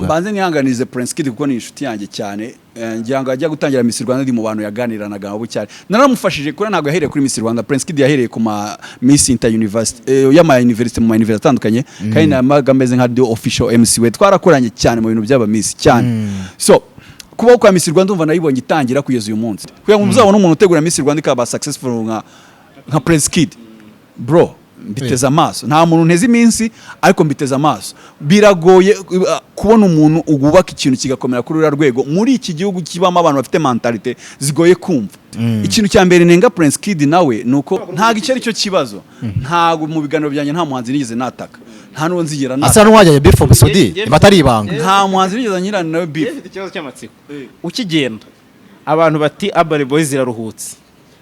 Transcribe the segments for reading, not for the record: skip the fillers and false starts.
mbanze nihanganize Prince Kid kuko ni inshuti yanjye cyane ngira ngo ajya gutangira Miss Rwanda ndi mu bantu yaganiranaga abo cyane naramufashije kuri ntago yahereye kuri Miss Rwanda Prince Kid yahereye ku ma Miss Inter University y'ama university mu university atandukanye kandi namaga meze nka the official MC we twarakoranye cyane mu bintu by'aba Miss cyane so kuba kwa Miss Rwanda umva nayibonye itangira kugeza uyu munsi kugira ngo muzabone umuntu utegura Miss Rwanda ikaba successful nka Prince Kid bro mbiteza amaso nta muntu nteze iminsi ariko mbiteza amaso biragoye kubona umuntu ugubaka ikintu kigakomera kuri ura rwego muri iki gihugu kibamo abantu bafite mentalite zigoye kumva ikintu cya mbere nenga Prince Kid nawe nuko nta giceri cyo kibazo ntago mu biganiro byanjye nta muhanzi nigeze nataka nta nuwo nzigera nataka asa n'uwajya beef of Sudi batari ibanga nta muhanzi nigeze nyirana nawe beef ikibazo cy'amatsiko ukigenda abantu bati Urban Boys iraruhutse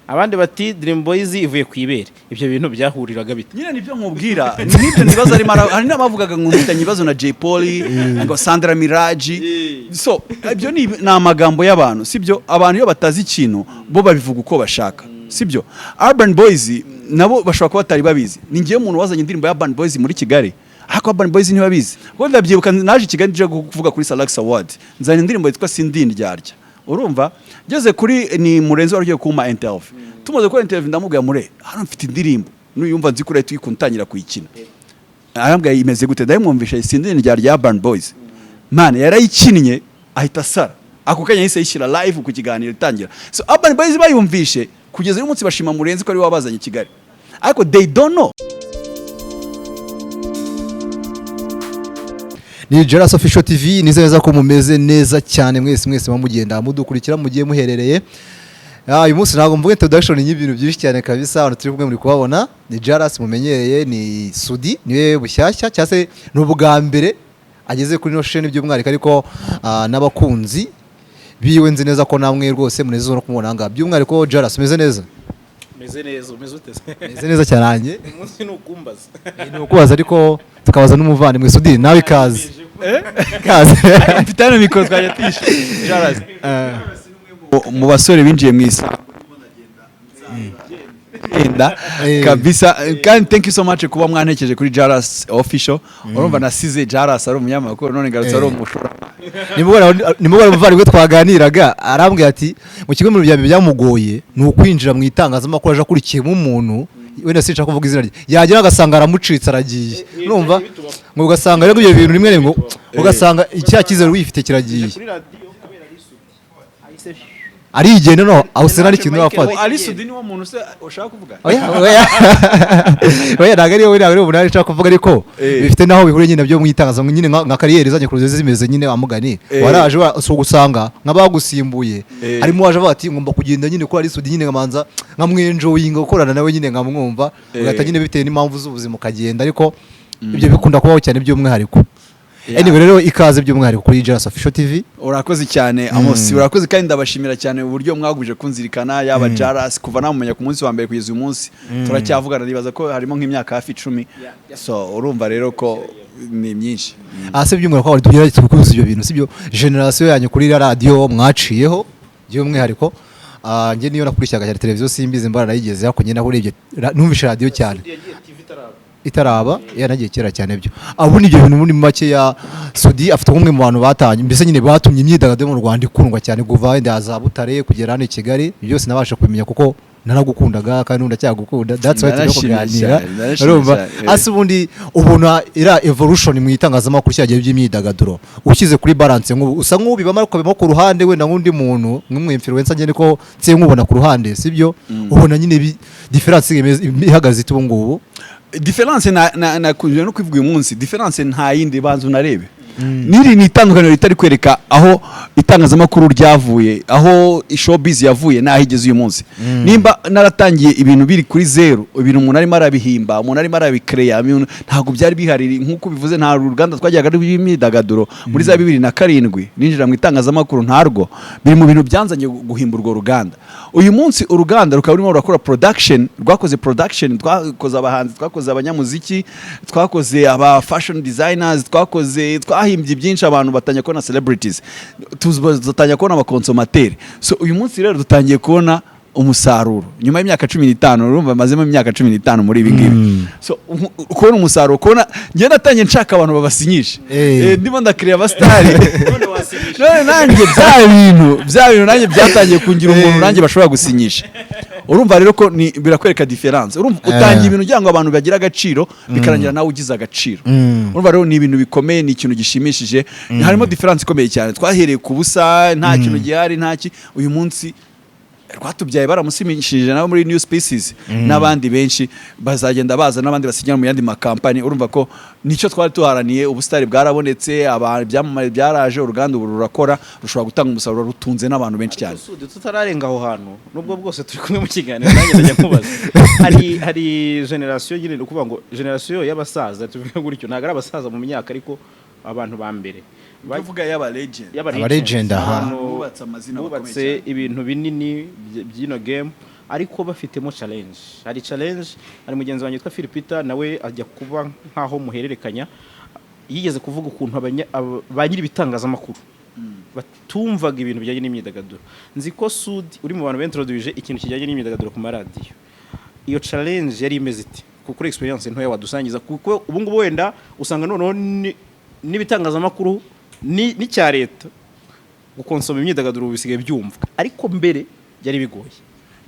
abandi bati Dream Boys ivuye kwibere ibyo bintu byahuriraga bite nyine nibyo nkubwira nibyo nibaza ari hari n'abavugaga ngo mfitanye ibibazo na Jay Polly ngo Sandra Miraji so ibyo ni amagambo y'abantu sibyo abantu iyo batazi ikintu bo babivuga uko bashaka sibyo Urban Boys nabo bashobora kuba batari babizi ni ngiye umuntu wazanye indirimbo ya Urban Boys muri Kigali ariko Urban Boys ntibabizi kuko ndabyibuka naje Kigali nje kuvuga kuri Salax Award nzanye indirimbo yitwa Sindindyarya urumva ngeze kuri ni Murenzi wari kuma interview tumaze ko interview ndamubwira mure hano mfite indirimbo nuyumva nzi kuri tuyikuntangira kuyikina arambwa imeze gute ndayimwumvisha Sindindyarya Urban Boys man yarayikinnye ahita sara ako kanya yise yishyira live ku kiganiro itangira so Urban Boys bayumvishe kugeza uyu munsi bashima Murenzi ko ari wabazanye Kigali ariko they don't know. Ni Jaras Official TV nizeza ko mumeze neza cyane mwese bamugenda mudukurikira mugiye muherereye uyu munsi ntago mvuge introduction y'ibintu byinshi cyane kabisa abantu turi kumwe muri kubabona ni Jaras mumenyereye ni Sudi niwe bushyashya cyase n'ubwa mbere ageze kuri no chaîne by'umwarika ariko n'abakunzi biwe nzi neza ko namwe rwose muneze no kumubona nga by'umwariko Jaras meze neza meze neza umeze uteze meze neza cyane umunsi nukumbaza nukubaza ariko tukabaza n'umuvandimwe Sudi nawe kaze mfitane mikoro twayatisha Jaras mu basore binjiye mu isa kabisa kandi thank you so much kuba mwantekeje kuri Jaras Official urumva nasize Jaras ari umunyamakuru none ngarutse ari umushora nimugora muvandimwe twaganiraga arambwiye ati mu kigo mu byambe byamugoye ni ukwinjira mu itangazamakuru aje akurikiyemo umuntu wenda sinca kuvuga izina rye yagira agasanga aramucitse aragiye urumva ngo ugasanga rero ibyo bintu rimwe ngo ugasanga icya kizero wifite kiragiye ari igene no aho sena ari kintu wafata ari Sudi ni wo muntu se ushaka kuvuga oya nagari wowe nagari ubu nari nshaka kuvuga ariko bifite naho bihure nyine byo mwitangaza nyine nka kariyeri zanye kuruze zimeze nyine amugani waraje gusanga nk'abagusimbuye harimo waje avuga ati ngomba kugenda nyine ko ari Sudi nyine ngamanza nkamwenjoyinga gukorana nawe nyine nkamwumva ugahita nyine bitewe n'impamvu z'ubuzima ukagenda ariko ibyo bikunda kubaho cyane by'umwihariko anyway rero ikaze by'umwihariko kuri Jaras Official TV urakoze cyane Amos urakoze kandi ndabashimira cyane uburyo mwaguje kunzirikana yaba Jaras kuva namumenya ku munsi wa mbere kugeza uyu munsi turacyavugana nibaza ko harimo nk'imyaka hafi 10 so urumva rero ko ni myinshi ase by'umwihariko ko tugerageza kukuza ibyo bintu sibyo generation yanyu kuri radio mwaciyeho by'umwihariko nge niyo nakurikiraga cyane televiziyo simbizi mbara nayigeze ariko nyine nahurebye numvisha radio cyane itaraba yanagiye kera cyane byo abo ni ibyo bintu muri make ya Sudi afite umwe mu bantu batanye mbese nyine batumye imyidagaduro mu Rwanda ikundwa cyane kuva wenda za Butare kugera hano i Kigali byose nabasha kumenya kuko naragukundaga kandi ndacyagukunda that's why turi kuganira urumva asubundi ubona ira evolution mu itangazamakuru cyagiye by'imyidagaduro ukize kuri balance nk'ubu usa nk'ubibama ariko bimo ku ruhande wenda nk'undi muntu nk'umwinfluencer ngene ko nse nkubona ku ruhande sibyo ubona nyine difference ihagaze tubu ngubu difference na kuje no kwivuga uyu munsi difference nta yindi banzu narebe niri ni itandukaniro ritari kwereka aho itangazamakuru ryavuye aho showbiz yavuye naho igeze uyu munsi nimba naratangiye ibintu biri kuri zero ibintu umuntu ari marabihimba umuntu ari marabikreya ntago byari bihari nkuko bivuze nta ruganda twajyaga rw'imyidagaduro muri za 2007 ninjira mu itangazamakuru ntarwo biri mu bintu byanzanye guhimba urwo ruganda uyu munsi uruganda rukaba rurimo rurakora production rwakoze production twakoze abahanzi twakoze abanyamuziki twakoze aba fashion designers twakoze twahimbye byinshi abantu batanya kubona celebrities tuzatanya kubona abakonsomateri so uyu munsi rero dutangiye kubona umusaruro nyuma y'imyaka 15 urumva mazemo imyaka 15 muri ibi ngibi so kubona umusaruro kubona ngiye natangiye nshaka abantu babasinyisha ndimo ndakiriya abastari none nanjye bya bintu nanjye byatangiye kungira umuntu nanjye bashobora gusinyisha urumva rero ko birakwereka difference urumva utangiye ibintu kugira ngo abantu bagira agaciro bikarangira nawe ugize agaciro urumva rero ni ibintu bikomeye ni ikintu gishimishije harimo difference ikomeye cyane twahereye ku busa nta kintu gihari ntaki uyu munsi rwatubyaye baramusimishije nabo muri New Species n'abandi benshi bazagenda baza n'abandi basinyira mu yandi makampani urumva ko nicyo twari tuharaniye ubustari bwarabonetse ibyamamare byaraje uruganda ubu rurakora rushobora gutanga umusaruro rutunze n'abantu benshi cyane tutararenga aho hantu nubwo bwose turi kumwe mu kiganiro nanjye ndajya kubaza hari generation nyine ukuvuga ngo generation y'abasaza tuvuga gutyo ntago ari abasaza mu myaka ariko abantu ba mbere bavuga y'aba legend bubatse ibintu binini by'ino game ariko bafitemo challenge hari mugenzi wanjye witwa Philipita nawe ajya kuba nkaho muhererekanya yigeze kuvuga ukuntu ba nyiri bitangazamakuru batumvaga ibintu bijyanye n'imyidagaduro nzi ko Sudi uri mu bantu b'introduce ikintu kijyanye n'imyidagaduro ku maradiyo iyo challenge yari imeze iti kuko experience ntoya wadusangiza kuko ubu ngubu wenda usanga noneho n'ibitangazamakuru n'icya leta gukonsoma imyidagaduro bisigaye byumva ariko mbere byari bigoye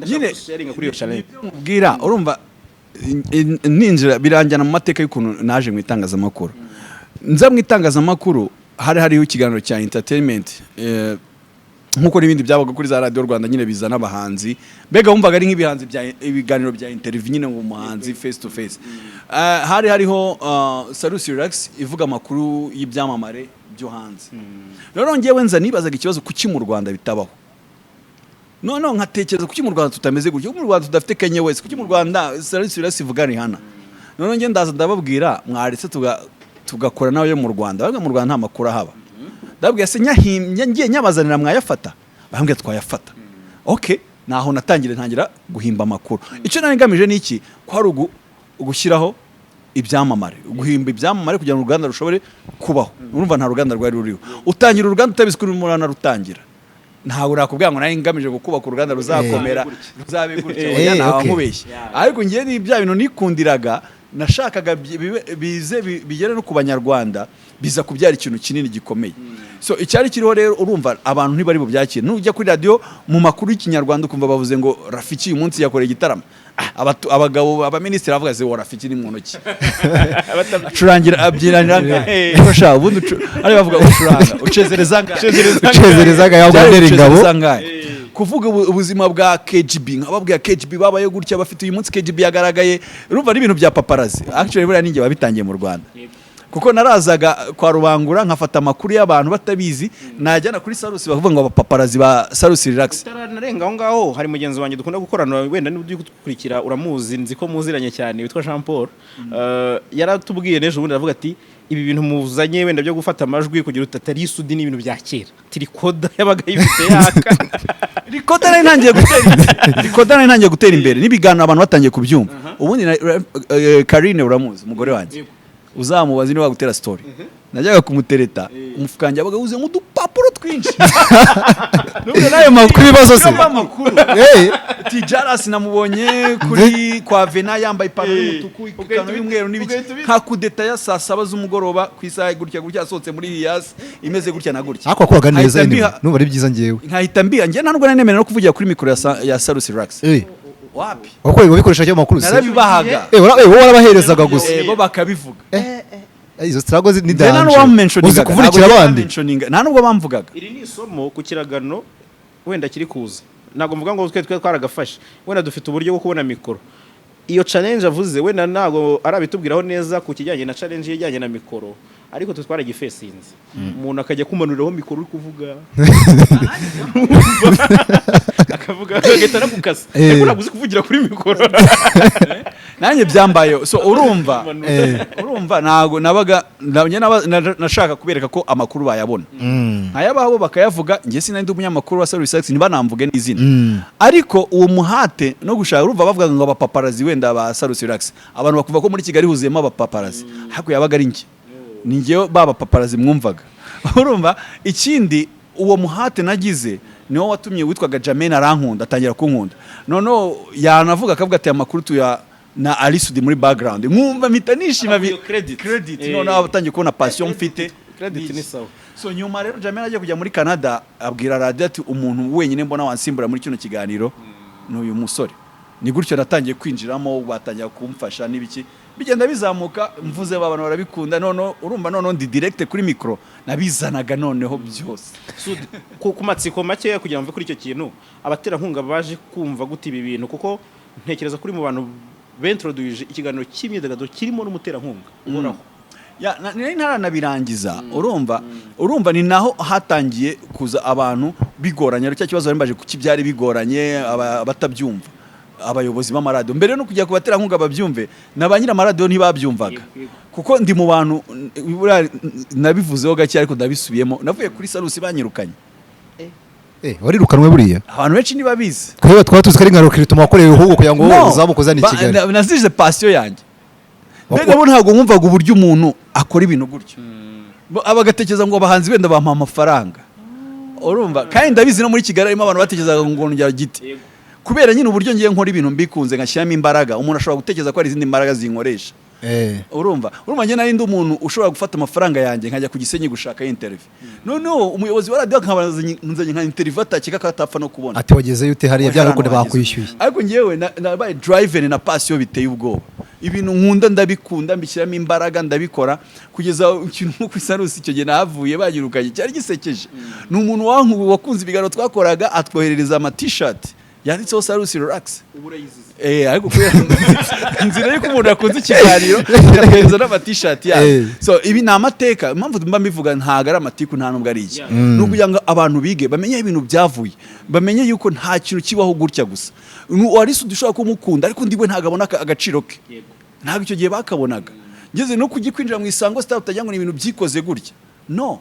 nyine sharinga kuri iyo challenge ubwira urumva ninjira biranjyana mu mateka y'ukuntu naje mu itangazamakuru nza mu itangazamakuru hariho ikiganiro cya entertainment nkuko n'ibindi byabaga kuri za radio Rwanda nyine bizana abahanzi mbega wumvaga ari nk'ibihanzi bya ibiganiro bya interview nyine ngo umuhanzi face to face hariho Salus Relax ivuga amakuru y'ibyamamare byo hanze rero ngewe nza nibazaga ikibazo kuki mu Rwanda bitabaho none nkatekereza kuki mu Rwanda tutameze gutyo mu Rwanda tudafite Kanye West kuki mu Rwanda Salus Relax ivuga Rihanna none nge ndaza ndababwira mwaretse tugakora nawe mu Rwanda bavuga mu Rwanda nta makuru ahaba ndabwiye se ngiye nyabazanira mwayafata bahambye twayafata okay naho ntangira guhimba amakuru icyo nari ngamije niki ko ari ugushyiraho ibyamamare guhimba ibyamamare kugira ngo uruganda rushobore kubaho urumva nta ruganda rwari ruriho utangira uruganda utabizwe n'umurana rutangira ntago nakubwira ngo nari ngamije gukubaka uruganda ruzakomera ruzabe gutyo oya naho nkubeshye ariko ngiye ni bya bintu nikundiraga nashakaga bigere no ku banyarwanda biza kubyara ikintu kinini gikomeye so icyari kiriho rero urumva abantu ntibari bubyakira nujya kuri radio mu makuru y'ikinyarwanda ukumva bavuze ngo Rafiki uyu munsi yakoreye igitaramo abagabo abaminisitiri bavuga ze Rafiki ni mu ntoki acurangira abyiranira fasha ubundi ari bavuga ucuranga ucezereza yabwandera ingabo kuvuga ubuzima bwa KGB nkababwira KGB babaye gutya bafite uyu munsi KGB yagaragaye urumva n'ibintu bya paparazi actually buriya ninjye babitangiye mu Rwanda kuko narazaga kwa Rubangura nkafata amakuru y'abantu batabizi najyana kuri Salus bavuga ngo abapaparazi ba Salus Relax narenga aho ngaho hari mugenzi wanjye dukunda gukorana wenda n'ubyo gukurikira uramuzi nzi ko muziranye cyane witwa Jean Paul yaratubwiye nejo ubundi aravuga ati ibi bintu muzanye wenda byo gufata amajwi kugira utatari Sudi n'ibintu bya kera tirikoda yabaga yifite yaka rikoda ntangiye gutera imbere n'ibiganiro abantu batangiye kubyumva ubundi Karine uramuzi umugore wanjye uzamubaza niba gutera story najyaga kumutereta umufukanje abaga uze mu dupapuro twinshi nubwo nayo makuru ibibazo se makuru Tijaras namubonye kuri kwa Vena yambaye ipantaro y'umutuku ikano y'umweru n'ibiki nka kudeta ya saa 7 z'umugoroba ku isaha gutya asohotse muri Hiyas imeze gutya na gutya akwa koraga neza n'ubu ari byiza ngewe nkahita mbia nge ntabwo nanemera no kuvugira kuri mikoro ya Salus Relax wapi wako bikoresha cyo makuru se narabibahaga warabaherezaga gusa bo bakabivuga izo struggles ni danje uzi kuvurikira abandi nta nubwo bamvugaga iri ni isomo ku kiragano wenda kiri kuza ntago mvuga ngo twe twaragafashe wenda dufite uburyo bwo kubona mikoro iyo challenge avuze wenda ntago arabitubwiraho neza ku kijyanye na challenge yijyanye na mikoro ariko twaragifacinze umuntu akajya kumanuriraho mikoro uri kuvuga akavuga agahita nakukasa ariko naguze kuvugira kuri mikoro nanjye byambaye so urumva ntago nabaga nashaka kubereka ko amakuru bayabona ayabaho bakayavuga ngiye sinandi umunyamakuru wa Salus Relax nibanamvuge n'izina ariko uwo muhate no gushaka urumva bavuga ngo abapaparazi wenda ba Salus Relax abantu bakuva ko muri Kigali huzuyemo abapaparazi ariko yabaga ari nge ningewe baba paparazi mwumvaga urumva ikindi uwo muhate nagize niwo watumye witwaga Jamene arankunda atangira kunkunda noneho yanavuga akavuga ati amakuru tuya na Alisudi muri background nkumva mpita nishima credit noneho abatangiye kubona passion mfite credit ni sawa. So nyuma rero Jamene agiye kujya muri Canada abwira radio ati umuntu wenyine mbona wansimbura muri kino kiganiro n'uyu musore ni gutyo natangiye kwinjiramo batangira kumfasha n'ibiki bigenda bizamuka mvuze abantu barabikunda none urumva none ndi direct kuri micro nabizanaga noneho byose ku matsiko make kugira ngo kuri icyo kintu abatera nkunga baje kumva guti ibi bintu kuko ntekereza kuri mu bantu bentroduije ikiganiro cy'imyidagaduro kirimo n'umutera nkunga uhoraho nari ntaranabirangiza urumva ni naho hatangiye kuza abantu bigoranye cya kibazo bari baje kukibyari bigoranye abatabyumva abayobozi b'amaradiyo mbere no kujya kubatera nkunga babyumve na ba nyira amaradiyo ntibabyumvaga kuko ndi mu bantu nabivuzeho gake ariko ndabisubiyemo navuye kuri Salusi banyirukanye warirukanwe buriya abantu benshi ntibabizi twebwe twaba tuzi ko ari nka rukrituma wakoreye ahubwo kugira ngo uzamukuzane i Kigali nazije passion yanjye mbega bo ntabwo nkumvaga uburyo umuntu akora ibintu gutyo abagatekereza ngo abahanzi benda bampa amafaranga urumva kandi ndabizi no muri Kigali harimo abantu batekerezaga ngo njya giti kubera nyine uburyo ngiye nkora ibintu mbikunze ngashyiramo imbaraga umuntu ashobora gutekereza ko hari izindi mbaraga zinkoresha urumva njye nari ndi umuntu ushobora gufata amafaranga yanjye nkajya ku Gisenyi gushaka interview noneho umuyobozi wa radio nkanzanye nka interview atakeka ko atapfa no kubona ati wagezeyo ute hariya byarakunde bakwishyuye ariko ngewe nabaye driven na passion biteye ubwoba ibintu nkunda ndabikunda mbishyiramo imbaraga ndabikora kugeza ikintu nko ku Salusi icyo gihe nahavuye bagirukanye cyari gisekeje ni umuntu wakunze ibiganiro twakoraga atwoherereza ama t-shirt yanditseho Salusi relax ariko kubera nzira yuko umuntu yakunze ikiganiro akagereza n'ama t-shirt yayo so ibi ni amateka impamvu mba mbivuga ntago ari amatiku nta nubwo ari iki ni ukugira ngo abantu bige bamenye ibintu byavuye bamenye yuko nta kintu kibaho gutya gusa Alisudi ushobora kumukunda ariko ndiwe ntago abona agaciro ke ntabwo icyo gihe bakabonaga ngeze no kugikwinjira mu Isango Star utagira ngo ni ibintu byikoze gutya no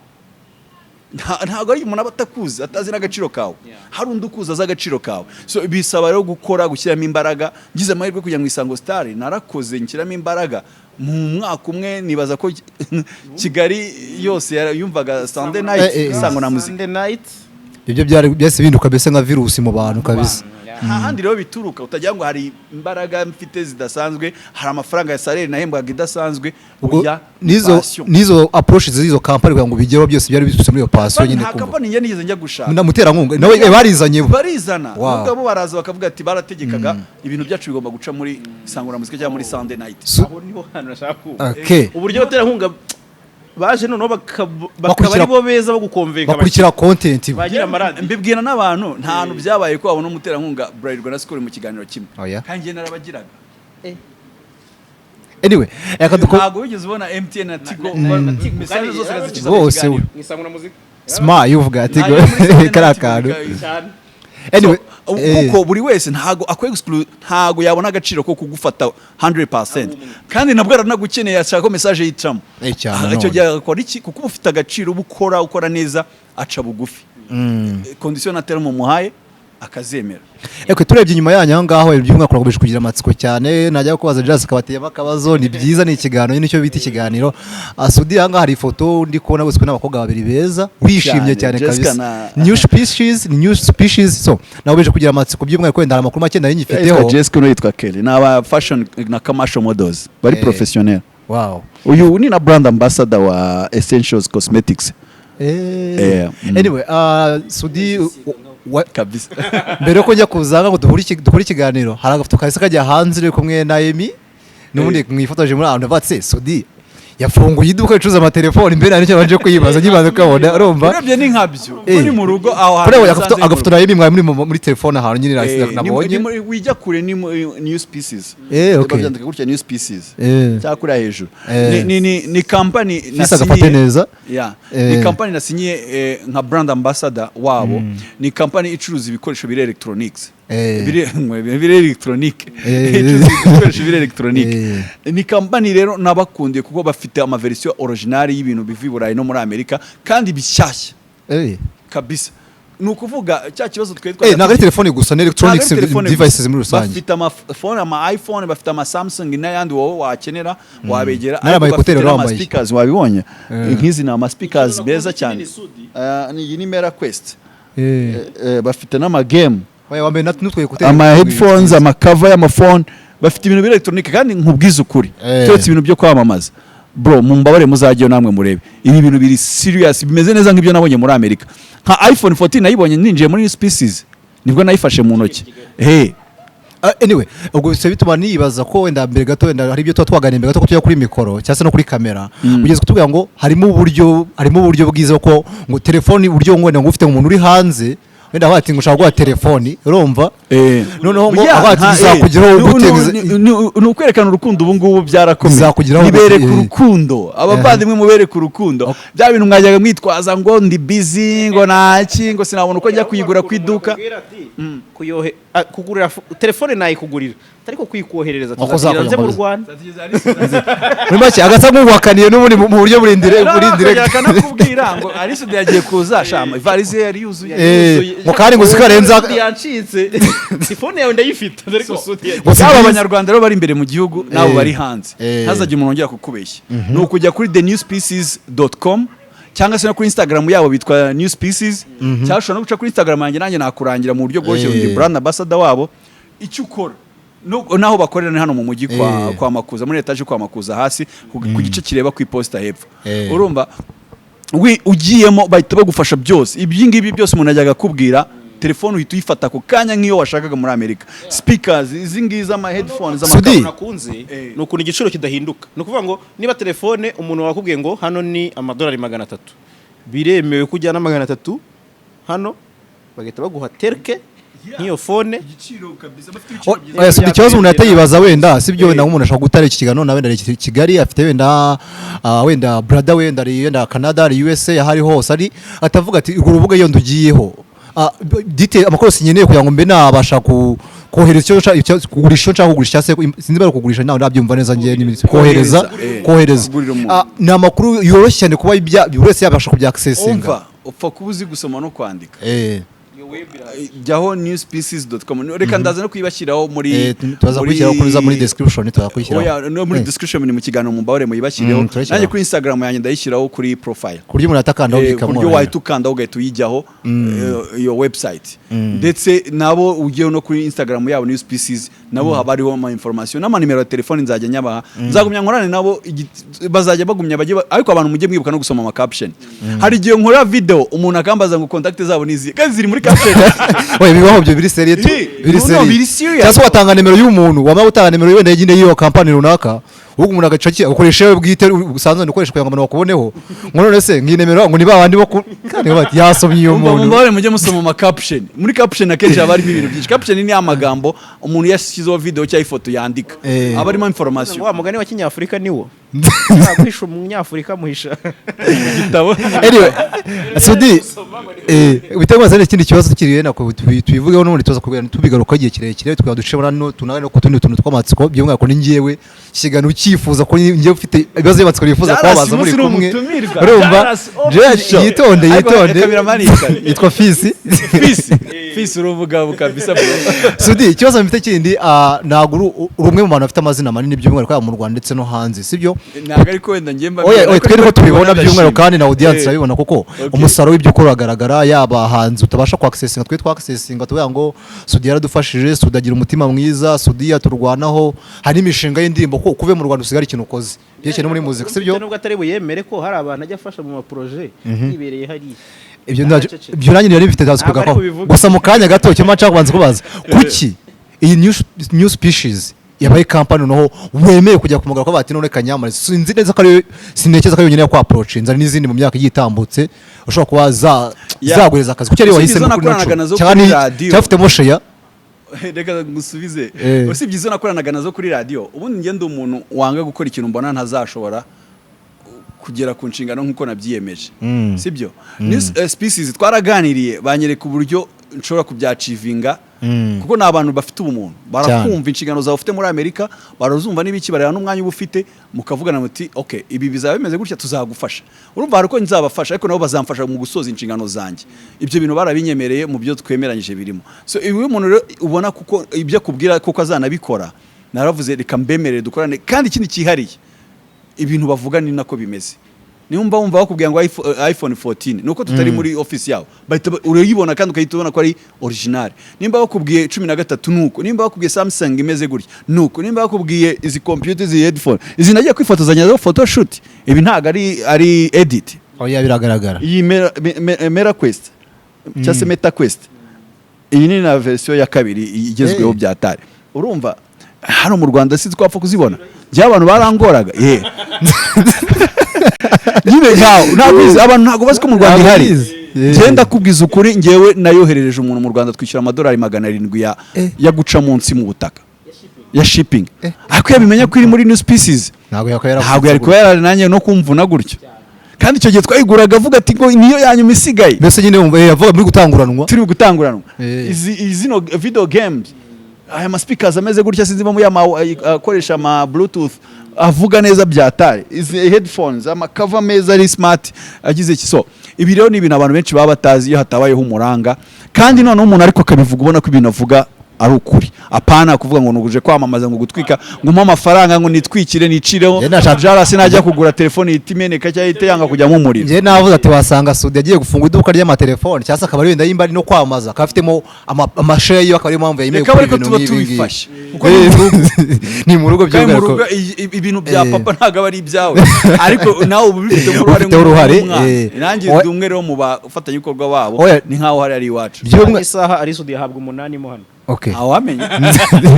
ntago ari umuntu abatakuzi atazi n'agaciro kawe hari undi ukuza azi agaciro kawe so bisaba rero gukora gushyiramo imbaraga ngize amahirwe kujya mu Isango Star narakoze nshyiramo imbaraga mu mwaka umwe nibaza ko Kigali yose yumvaga Sunday night Isango na muzika ibyo byari byose binduka bese nka virusi mu bantu kabisa hahandi rero bituruka utagira ngo hari imbaraga mfite zidasanzwe hari amafaranga ya salaire nahembwaga idasanzwe nizo approaches z'izo company kugira ngo bigeho byose byari bisutse muri iyo passion nyine kumva nta company njye nigeze njya gushaka ndamutera nkunga nawe barizana nubwo abo baraza bakavuga ati barategekaga ibintu byacu bigomba guca muri Isango na muzika cyangwa muri Sunday night aho niho hano nashaka uburyo batera nkunga baje noneho bakaba ari bo beza bagukonvenka bakurikira content mbibwira n'abantu nta hantu byabaye ko babona umutera nkunga Bralirwa na Skol mu kiganiro kimwe kandi njye narabagiraga anyway ntago wigeze ubona MTN na Tigo message zose gazikiza mu kiganiro Isango na muzika smart yuvuga Tigo karakantu anyway kuko buri wese ntago ntago yabona agaciro ko kugufata 100% kandi nabwo aranagukeneye ashaka ko message yicamo icyo gihe akora iki kuko ufite agaciro ukora neza aca bugufi condition atera mu muhaye akazemera turebye inyuma yanyu aho ngaho iby'umwaka urakomeje kugira amatsiko cyane najya kubaza Jazz akabateyemo akabazo ni byiza ni ikiganiro nicyo bita ikiganiro Sudi aha ngaha hari ifoto ndi kubona guswe n'abakobwa babiri beza wishimye cyane kabisa new species so nawe beje kugira amatsiko by'umwaka kwenda amakuru make nari nyifiteho Jessica no yitwa Kelly n'aba fashion na commercial models bari professionnel wow uyu ni na brand ambassador wa Essentials Cosmetics anyway Sudi kabisa mbere ko njya kuzanga ngo dukore ikiganiro hari agafoto kahise kajya hanze uri kumwe na Emi n'ubundi mwifotoje muri ahantu batse Sudi yafunguye iduka ricuruza amatelefoni imbere hari icyo baje kuyibaza nyibaza ukabona urumva urebye ni nkabyo uri mu rugo aho hantu agafoto na Emi mwari muri telefone ahantu nyine nabonye wijya kure ni new species babyandika gutya new species cyakura hejuru ni company nasinye neza ni company nasinye nka brand ambassador wabo ni company icuruza ibikoresho bire electronics bire electronique ibikoresho bire electronique ni company rero nabakundiye kuko bafite ama version original y'ibintu bivi Burayi no muri Amerika kandi bishyashya kabisa nukuvuga cya kibazo twetwa nagari telefone gusa na electronics devices muri rusange bafite ama iPhone bafite ama Samsung n'ayandi wowe wakenera wabegera bafite ama speakers wabibonye nk'izi na ama speakers beza cyane iyi ni Mera Quest bafite n'amagame, ama headphones, amakava y'amafone, bafite ibintu biri electronic kandi nkubwiza ukuri turetse ibintu byo kwamamaza bro, mumbabare muzajyeyo namwe murebe ibi bintu biri serious, bimeze neza nk'ibyo nabonye muri Amerika. Nka iPhone 14 nayibonye ninjiye muri New Species nibwo nayifashe mu ntoki. Anyway, ubwo bise bituma nibaza ko wenda mbere gato wenda hari ibyo twaganira mbere gato ko tujya kuri mikoro cyangwa se no kuri kamera ugeze kutubwira ngo harimo uburyo bwiza ko ngo telefoni uburyo ngo ufite umuntu uri hanze wenda bati ngo ushaka guha telefoni urumva noneho ngo abati bizakugiraho guteza ni ukwerekana urukundo ubu ngubu byarakomeye, nibereka urukundo abavandimwe mubereka urukundo, bya bintu mwajyaga mwitwaza ngo ndi busy ngo naki ngo sinabona uko njya kuyigura ku iduka, kugurira telefone nayikugurira ariko kuyikoherereza tuzagiranze mu Rwanda muri make agasa nk'uwakaniye n'ubundi mu buryo buri direct akanakubwira ngo ari studio yagiye kuza shama ivarisi yari yuzuye mu kandi ngo zikarenza yancitse telefone yawe ndayifite ariko aba abanyarwanda rero bari imbere mu gihugu nabo bari hanze ntazajye umuntu ongera kukubeshya, ni ukujya kuri thenewspecies.com cyangwa se no kuri Instagram yabo bitwa New Species, cyangwa ushobora no guca kuri Instagram yanjye nanjye nakurangira mu buryo bworoshye ndi brand ambassador wabo. Icyo ukora naho bakorera ni hano mu mujyi kwa Makuza muri etage kwa Makuza hasi ku gice kireba ku iposta hepfo, urumva ugiyemo bahita bagufasha byose ibyi ngibi byose umuntu ajyaga kubwira telefone uhita uyifata ku kanya nk'iyo washakaga muri Amerika, speakers izi ngizi ama headphones nakunze no kuntu igiciro kidahinduka, no kuvuga ngo niba telefone umuntu wakubwiye ngo hano ni amadolari 300 biremewe kujyana 300 hano bagahita baguha terke nk'iyo phone igiciro kabisa bafite ibiciro ikibazo umuntu yatayibaza wenda sibyo wenda umuntu ashaka gutara iki kigano na wenda Kigali afite wenda brother wenda Canada ari USA yahari hose ari atavuga ati urwo rubuga iyo ndugiyeho dite amakuru sinyeneye kugira ngo mbe nabasha kohereza icyo kugurisha cyangwa kugurisha se sinzi bari kugurisha nawe nabyumva neza ngiye n'imisi kohereza ni amakuru yoroshye cyane kuba buri wese yabasha kubya accessinga upfa kubuzi gusoma no kwandika jyaho newspecies.com reka ndaza no kuyibashyiraho muri tuza kwishyiraho kuri muri description turakwishyiraho no muri description ni mu kiganiro mu mbawere muyibashyireho nanjye kuri Instagram yanjye ndayishyiraho kuri profile kuryo umuntu atakandaho bikamora kuryo wahita ukandaho ugahita uyijyaho iyo website ndetse nabo ugiye no kuri Instagram yabo New Species nabo haba hariho ama information n'ama nimero ya telefone nzajya nyabaha nzagumya nkorane nabo bazajya bagumya bajye ariko abantu mujye mwibuka no gusoma ama caption hari gihe nkora video umuntu akambaza ngo contact zabo nizi kandi ziri muri oye bibaho byo biri serious cyangwa watanga nimero y'umuntu waba utanga nimero y'wenda yindi y'iyo company runaka ubwo umuntu agacaki akoresha yewe bwite usanzwe ukoresha kugira ngo abantu bakuboneho ngo none se ngi nimero ngo ni babandi bo kandi bati yasomye iyo muntu mbare mujye musoma ama caption muri caption akenshi aba ari ibintu byinshi caption ni amagambo umuntu yashyizeho video cyangwa ifoto yandika aba arimo information wa mugani wa Kinyafurika niwo nakwisha umunyafurika muhisha igitabo anyway Sudi bitabaza n'ikindi kibazo kiriye nako tubivugeho n'ubundi tuza kubera tubigaruka igihe kirekire tukaba ducebona no tunane no kutundi tuntu twamatsiko byo mwako ni ngiyewe kigano ukifuza ko ngiye ufite ibibazo y'amatsiko bifuza kwabaza muri kumwe urumva yitonde yitwa Fisi uruvuga bukabisa Sudi ikibazo mfite kindi naguru urumwe mu bantu bafite amazina manini by'umwere kwa mu Rwanda ndetse no hanze sibyo ntago ariko wenda ngemba oye twere tubibona by'umwere kandi na audience babibona kuko umusaro w'ibyo ukora agaragara yaba hanze utabasha kwa accessinga twe twa accessinga tuvuga ngo Sudi yaradufashije Sudi agira umutima mwiza Sudi yaturwanaho hari imishinga y'indirimbo ko kuve mu Rwanda usigara ikintu ukoze byeke no muri muzika sibyo nubwo atari buyemere ko hari abantu ajya afasha mu projet yibereye hari ibyo nanjye rero bifite tazikuga ko gusa mu kanya gato cyo macha kubanza kubaza kuki iyi new species yabaye company noho wemeye kujya kumugara ko bati none Kanyamare sinzi neza ko ari sinekeza ko yonyine kwa approach nzari n'izindi mu myaka igitambutse ushobora kuba zagureza akazi kuki ari wahise cyane cyafite mosheya reka ngusubize usibye izo nakoranaga nazo kuri radio ubundi ngende umuntu wanga gukora ikintu mbona ntazashobora kugera ku nshingano nkuko nabyiyemeje sibyo species twaraganiriye banyereka uburyo nshobora kubyachivinga kuko nabantu bafite ubumuntu barakumva inshingano zawe ufite muri Amerika barazumva n'ibiki barera n'umwanya uba ufite mukavugana muti okay ibi bizaba bimeze gutya tuzagufasha urumva hariko nzabafasha ariko nabo bazamfasha mu gusoza inshingano zanjye ibyo bintu barabinyemereye mu byo twemeranyije birimo so ibi umuntu rero ubona kuko ibyo kubwira kuko azanabikora naravuze reka mbemerere dukorane kandi ikindi kihariye ibintu bavuga ni nako bimeze nimba wumva bakubwira ngo iPhone 14 nuko tutari muri office yawo urayibona kandi ukahita ubona ko ari original. Nimba bakubwiye 13 nuko, nimba bakubwiye Samsung imeze gutya nuko, nimba bakubwiye izi computer izi headphone izi nagiye kwifotozanya zo photoshoot, ibi ntago ari edit. Oya biragaragara. Iyi Meta Quest cyase Meta Quest iyi ni na version ya kabiri igezweho byatari. Urumva hano mu Rwanda si twapfa kuzibona abantu barangoraga nyine ntabwo abantu ntabwo bazi ko mu Rwanda ihari. Genda kubwiza ukuri ngewe nayoherereje umuntu mu Rwanda twishyura amadolari 700 ya guca munsi mu butaka ya shipping, ariko yabimenya ko iri muri new species ntabwo yari kuba nanjye no kumvuna gutyo, kandi icyo gihe twayiguraga avuga ati ngo niyo yanyuma isigaye. Mbese nyine wumva yavuga muri gutanguranwa, turi gutanguranwa zino video games, aya ma speakers ameze gutya sinzimo mu akoresha ama bluetooth avuga neza byatari, izi headphones ama cover meza ari smart agize kiso. Ibi rero ni ibintu abantu benshi baba batazi iyo hatabayeho umuranga, kandi none umuntu ariko akabivuga ubona ko ibintu avuga ari ukuri, apana kuvuga ngo nuguje kwamamaza ngo gutwika ngo umpa amafaranga ngo nitwikire nicireho jara sinajya kugura telefone itimeneka cyangwa iteyanga kujya mu muriro. Je navuze ati wasanga Sudi yagiye gufunga iduka ry'amatelefone cyangwa akaba ari wenda yimbari no kwamaza akafitemo amashare yo akaba ari impamvu yemeye ko ibintu tubifashe ni mu rugo by'urugo ibintu bya papa ntago ari ibyawe ariko nawe ubifite uruhare nanjye ndumwe rero mu bafatanye ukorwa babo ni nkaho hari iwacu isaha ari Sudi yahabwa 8 mo hano. Okay. Awamenye.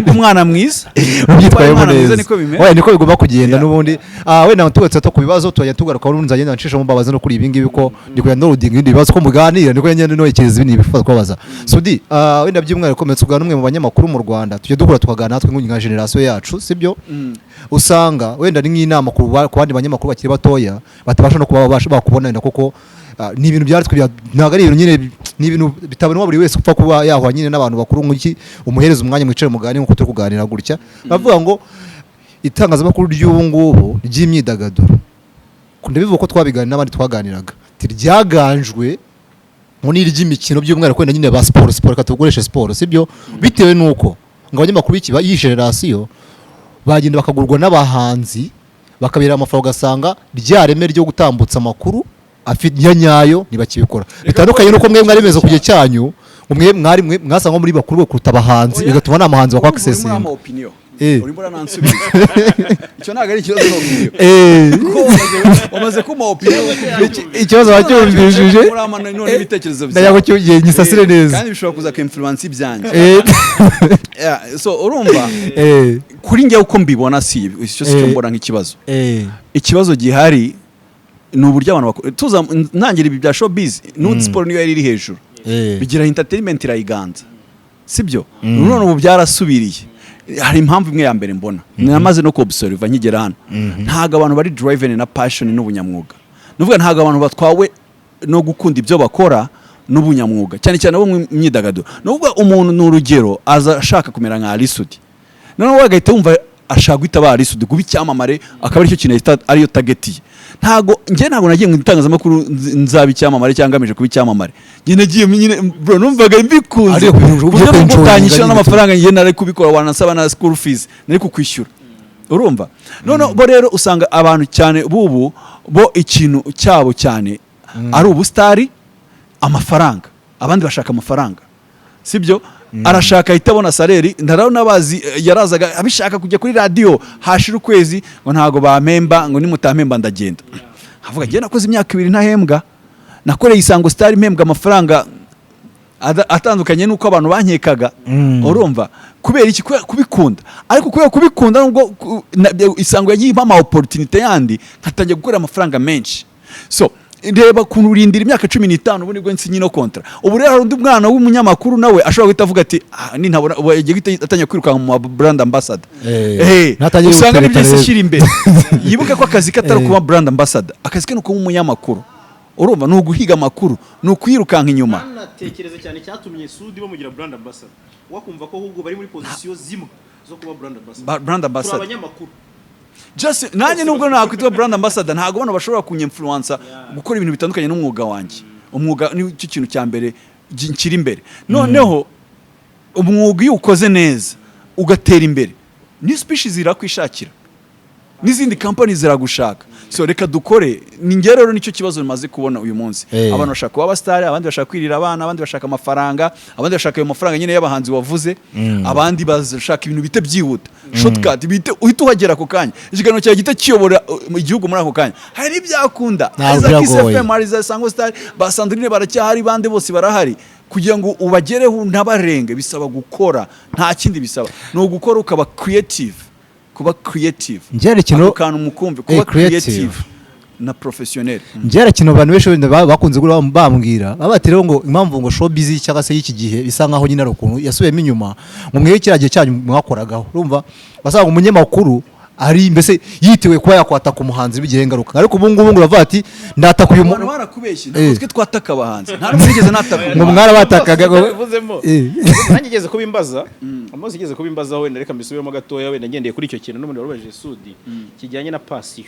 Umwana mwiza. Ubyitwayemo neza. Oya niko bigomba kugenda nubundi. Wenda natubetse to kubibazo tuyajya tugaruka urunza ngenda ncisha mu babaza no kuri ibi ngibi ko ndiko downloading ibindi bibazo ko muganira niko ngenda no yekeza ibindi bifaza kwabaza. Sudi, wenda by'umwari kometse ugana umwe mu banyamakuru mu Rwanda tujye dukora tukagana natwe nka generation yacu, sibyo? Usanga wenda ni nk'inama ku bandi banyamakuru bakiri batoya batabasha no kuba bakubona wenda koko ni ibintu byaritwe ntago ari ibintu nyine ni ibintu bitabonwa buri wese upfa kuba yahwa nyine n'abantu bakuru nk'iki umuhereza umwanya mwicare mugani nkuko turi kuganira gutya bavuga ngo itangazamakuru ry'ubu ngubu ry'imyidagaduro ndabivuga ko twabiganira n'abandi twaganiraga ryaganjwe mu n'iry'imikino by'umwara kwenda nyine ba sport katugureshe sport sibyo bitewe nuko ngo abanyamakuru iki iyi generation bagenda bakagurwa n'abahanzi bakabira amafaranga ugasanga ryareme ryo gutambutsa amakuru afite nyayo nibakibikora bitandukanye nuko mwe mwari meze kujye cyanyu umwe mwari mwasanga muri bakuru kuruta abahanzi bigatuma n'amahanzi bakwa access uri mbona nansubije icyo naga ari ikibazo n'opinion umaze kuma opinion ikibazo wacyumvishije none ibitekerezo byawe ndayago cyo nyisasire neza kandi bishobora kuza ka influence ibyanjye so urumva kuri njye uko mbibona si icyo cyo mbona nk'ikibazo ikibazo gihari ni uburyo abantu tuza ntangira ibi bya showbiz nude sport niyo yari iri hejuru bigira entertainment irayiganza sibyo none ubu byarasubiriye hari impamvu imwe ya mbere mbona namaze no kubserva nkigera hano ntago abantu bari driven na passion n'ubunyamwuga nuvuga ntago abantu batwawe no gukunda ibyo bakora n'ubunyamwuga cyane cyane abo myidagaduro nuvuga umuntu n'urugero aza ashaka kumera nka Alisudi none wagahita wumva ashaka guhita ba Alisudi gubi cyamamare akaba ari cyo kintu ariyo target ntago nagiye mu itangazamakuru nzabi cyamamare cyangamije kubi cyamamare nagiye nyine bro numvaga mbikunze buryo butanyishyura n'amafaranga ngiye nari kubikora wanasaba na school fees nari kukwishyura urumva none bo rero usanga abantu cyane bubu bo ikintu cyabo cyane ari ubustari amafaranga abandi bashaka amafaranga sibyo arashaka itabona saleri ndaraho nabazi yarazaga abishaka kujya kuri radio hashira ukwezi ngo ntago bamemba ngo nimutampemba ndagenda avuga je nakoze imyaka 2 ntahembwa nakoreye Isango Star impembwa amafaranga atandukanye nuko abantu bankekaga urumva kubera iki kubikunda ariko kubera kubikunda nubwo Isango yagiye impama opportunity yandi nkatangiye gukora amafaranga menshi so reba kunurindira imyaka 15 ubu nibwo nsinyi no kontra ubu rero hari undi mwana w'umunyamakuru nawe ashobora guhita avuga ati ni ntabona yagiye atanya kwiruka mu brand ambassador usanga nibyo shyira imbere yibuke ko akazi katari kuba brand ambassador akazi ke nuko umunyamakuru urumva no guhiga amakuru no kwirukanka inyuma natekereza cyane cyatumye Sudi bamugira brand ambassador wakumva ko ahubwo bari muri position zimwe zo kuba brand ambassador abanyamakuru just nanye nubwo nakwitwa brand ambassador ntago abantu bashobora kunyinfluencer gukora ibintu bitandukanye n'umwuga wanjye umwuga ni cyo kintu cya mbere kiri imbere noneho umwuga iyo ukoze neza ugatera imbere ni species irakwishakira n'izindi company ziragushaka. So reka dukore, ni njye rero nicyo kibazo maze kubona uyu munsi. Abantu bashaka kuba abastari, abandi bashaka kwirira abana, abandi bashaka amafaranga, abandi bashaka ayo mafaranga nyine y'abahanzi wavuze, abandi bashaka ibintu bite byihuta, shortcut bite uhita uhagera ako kanya, ikiganiro cyawe gite kiyobora igihugu muri ako kanya. Hari ibyakunda, za Kiss FM, hari za Sango Star, ba Sandrine baracyahari, bande bose barahari. Kugira ngo ubagereho ntabarenge bisaba gukora, nta kindi bisaba, no gukora ukaba creative, kuba creative, kantu mukumve, kuba creative na professionnel. Njyara kino abantu besho bakunze gura bambwira babati rero ngo impamvu ngo show busy cyangwa se y'iki gihe bisa nkaho nyine ari ukuntu yasubiyemo inyuma mu mwiye kiragiye cyanyu mwakoragaho, urumva basanga umunyamakuru ari mbese yitewe kuba yakwata ku muhanzi bigiye ngaruka, ariko ubu ngubu uravuga ati ndataka uyu muntu barakubeshye, natwe twataka abahanzi nta mwigeze nataka mu mwara batakaga bivuzemo nanjye ngeze kubimbaza amaze igeze kubimbaza wenda reka mbisubiremo gatoya, wenda ngendeye kuri icyo kintu n'umuntu warubajije Sudi kijyanye na passion.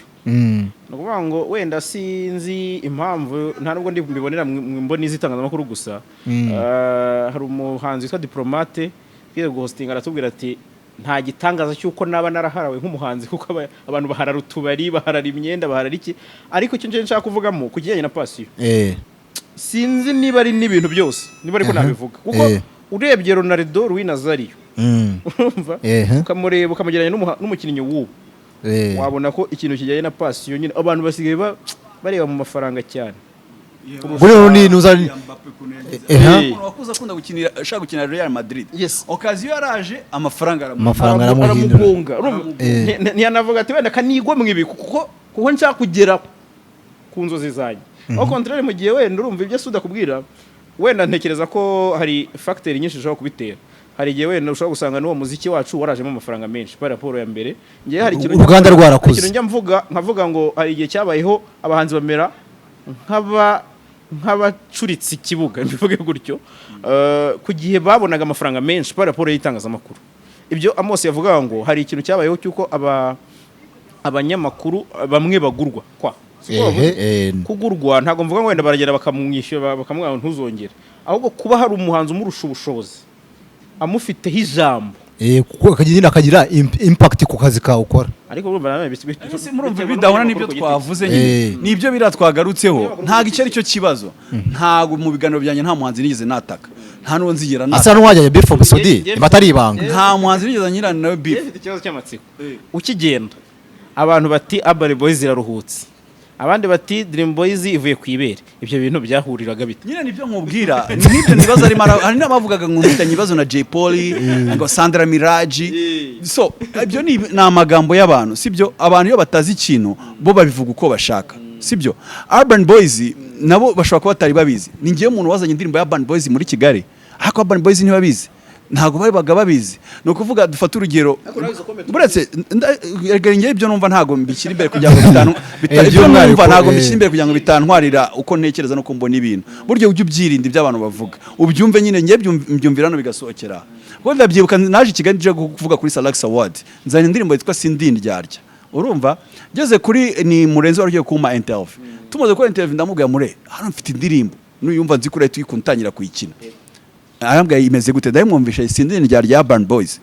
No kuvuga ngo wenda sinzi impamvu, nta nubwo ndi mbibonera mboni zitangazamakuru gusa. Hari umuhanzi witwa Diplomate kiye guhostinga aratubwira ati nta gitangaza cyuko naba naraharawe nk'umuhanzi kuko abantu baharara utubari, baharara imyenda, baharara iki, ariko icyo nje nshaka kuvugamo kujyanye na passion. Sinzi niba ari n'ibintu byose, niba ariko nabivuga kuko urebye Ronaldo Rui Nazario urumva ukamureba ukamugeranya n'umukinnyi w'ubu, wabona ko ikintu kijyanye na passion nyine abantu basigaye bareba mu mafaranga cyane. Buri ni nuzari wakuza kunda gukinira ashaka gukinira Real Madrid, occasion yaraje amafaranga aramugonga, ntiyanavuga ati wenda kanigwa mwibi kuko nshaka kugera ku nzozi zanjye. Au contraire mu gihe wenda urumva ibyo Suda kubwira, wenda ntekereza ko hari factor nyinshi zishobora kubitera. Hari gihe wenda ushobora gusanga n'uwo muziki wacu warajemo amafaranga menshi par rapport ya mbere. Ngiye hari ikintu Uganda rwarakuze, ikintu njya nkavuga ngo hari igihe cyabayeho abahanzi bamera nk'abacuritse ikibuga mbivuge gutyo, ku gihe babonaga amafaranga menshi par rapport y'itangazamakuru. Ibyo Amos yavuga ngo hari ikintu cyabayeho cyuko abanyamakuru bamwe bagurwa kwa kugurwa, ntago mvuga ngo wenda baragera bakamwishyura bakamubwira ntuzongere, ahubwo kuba hari umuhanzi umurusha ubushobozi amufiteho ijambo kuko akagira impact ku kazi ka ukora. Ariko urumva murumva bidahona n'ibyo twavuze nyine nibyo biratwagarutseho, ntago icyo ari cyo kibazo. Ntago mu biganiro byanjye nta muhanzi nigeze nataka, nta nuwo nzigera nataka. Asa n'uwajya beef of Sudi batari ibanga, nta muhanzi nigeze nyirana nawe beef. Ifite ikibazo cy'amatsiko ukigenda abantu bati Urban Boys ziraruhutse, abandi bati Dream Boys ivuye ku ibere. Ibyo bintu byahuriraga bite? Nyine nibyo nkubwira, nibyo nibaza ari mara, hari n'abavugaga ngo mfitanye ibibazo na Jay Polly ngo Sandra Miraji. So ibyo ni amagambo y'abantu, sibyo? Abantu iyo batazi ikintu bo babivuga uko bashaka, sibyo? Urban Boys nabo bashobora kuba batari babizi. Ni ngiye umuntu wazanye indirimbo ya Urban Boys muri Kigali, ariko Urban Boys ntibabizi, ntago babaga babizi. No kuvuga dufata urugero buretse ngiye ibyo numva ntago mbikira imbere kugira ngo ibyo numva ntago mbikira imbere kugira ngo bitantwarira uko ntekereza no kumbona ibintu. Buryo ujye ubyirinda iby'abantu bavuga, ubyumve nyine ngiye mbyumvira no bigasohokera. Kuko ndabyibuka naje Kigali nje kuvuga kuri Salax Award, nzanye indirimbo yitwa Sindindi ryarya, urumva ngeze kuri ni Murenzi wari kuma interview, tumaze ko interview ndamubwira mure hano mfite indirimbo n'uyumva nzi kuri tuyikuntangira kuyikina. Arambwa imeze gute, ndayimwumvisha Sindindi ryarya Urban Boys,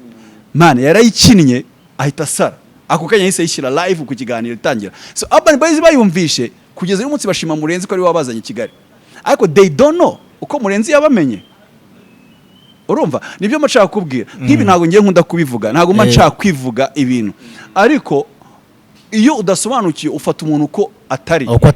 man yarayikinnye ahita sara, ako kanya yise yishyira live ku kiganiro itangira. So Urban Boys bayumvishe kugeza uyu munsi bashima Murenzi ko ari wabazanye Kigali, ariko they don't know uko Murenzi yabamenye. Urumva nibyo mashaka kubwira, nk'ibi ntago ngiye nkunda kubivuga, ntago mashaka kwivuga ibintu, ariko iyo udasobanukiye ufata umuntu uko atari uko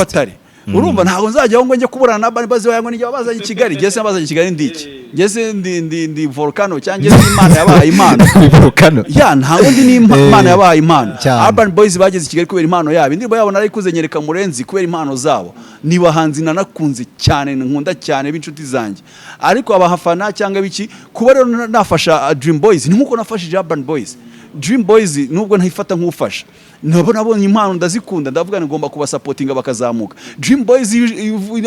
atari. Urumva ntago nzajya ngo njye kuburana na Urban Boys yango nijya bazanye Kigali, ngese bazanye Kigali ndiki, ngese ndi volcano cyangwa ndi Imana yabaye Imana volcano ntago ndi Imana yabaye Imana. Urban Boys bageze Kigali kubera impano yabo, indirimbo yabo nari kuzenyereka Murenzi kubera impano zabo. Ni bahanzi nanakunze cyane, nkunda cyane b'inshuti zanjye, ariko abahafana cyangwa biki kuba rero nafasha Dream Boys ni nkuko nafashije Urban Boys. Dream Boys nubwo ntayifata nk'ufasha, nabonye impano ndazikunda, ndavuga ngomba kuba supportinga bakazamuka. Dream Boys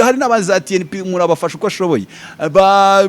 hari n'abaza TNP murabafasha uko ashoboye, ba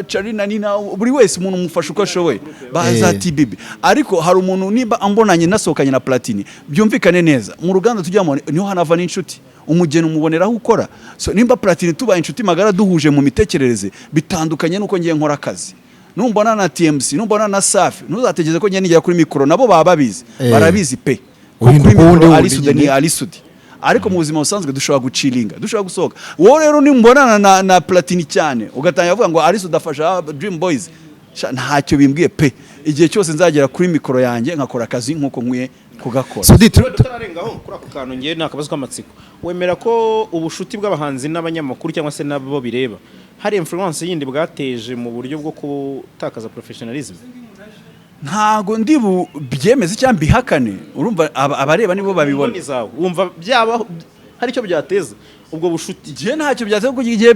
Charina Nina, buri wese umuntu mufasha uko ashoboye, baza TBB. Ariko hari umuntu niba ambonanye nasokanye na Platini byumvikane neza, mu ruganda tujyamo niho hanava n'inshuti, umugeni umuboneraho ukora. So nimba Platini tubaye inshuti magara duhuje mu mitekerereze bitandukanye nuko ngiye nkora akazi. numbona na TMC numbona na Safi ntuzategeze ko njye nigera kuri mikoro nabo baba babizi barabizi pe kuri mikoro Ali Sudi ni Ali Sudi ariko mu buzima busanzwe dushobora gucilinga dushobora gusohoka wowe rero nimbonana na Platini cyane ugatanga avuga ngo Ali Sudi afasha Dream Boys ntacyo bimbwiye pe igihe cyose nzagera kuri mikoro yanjye nkakora akazi nkuko nkwiye kugakora Sudi turarengaho kuri ako kantu ngiye nakabazo k'amatsiko wemera ko ubushuti bw'abahanzi n'abanyamakuru cyangwa se nabo bireba hari influence yindi bwateje mu buryo bwo gutakaza professionalism ntago ndi byemeze cyangwa bihakane urumva abareba nibo babibona wumva byaba hari icyo byateza ubwo bushuti je ntacyo byateza kuko igihe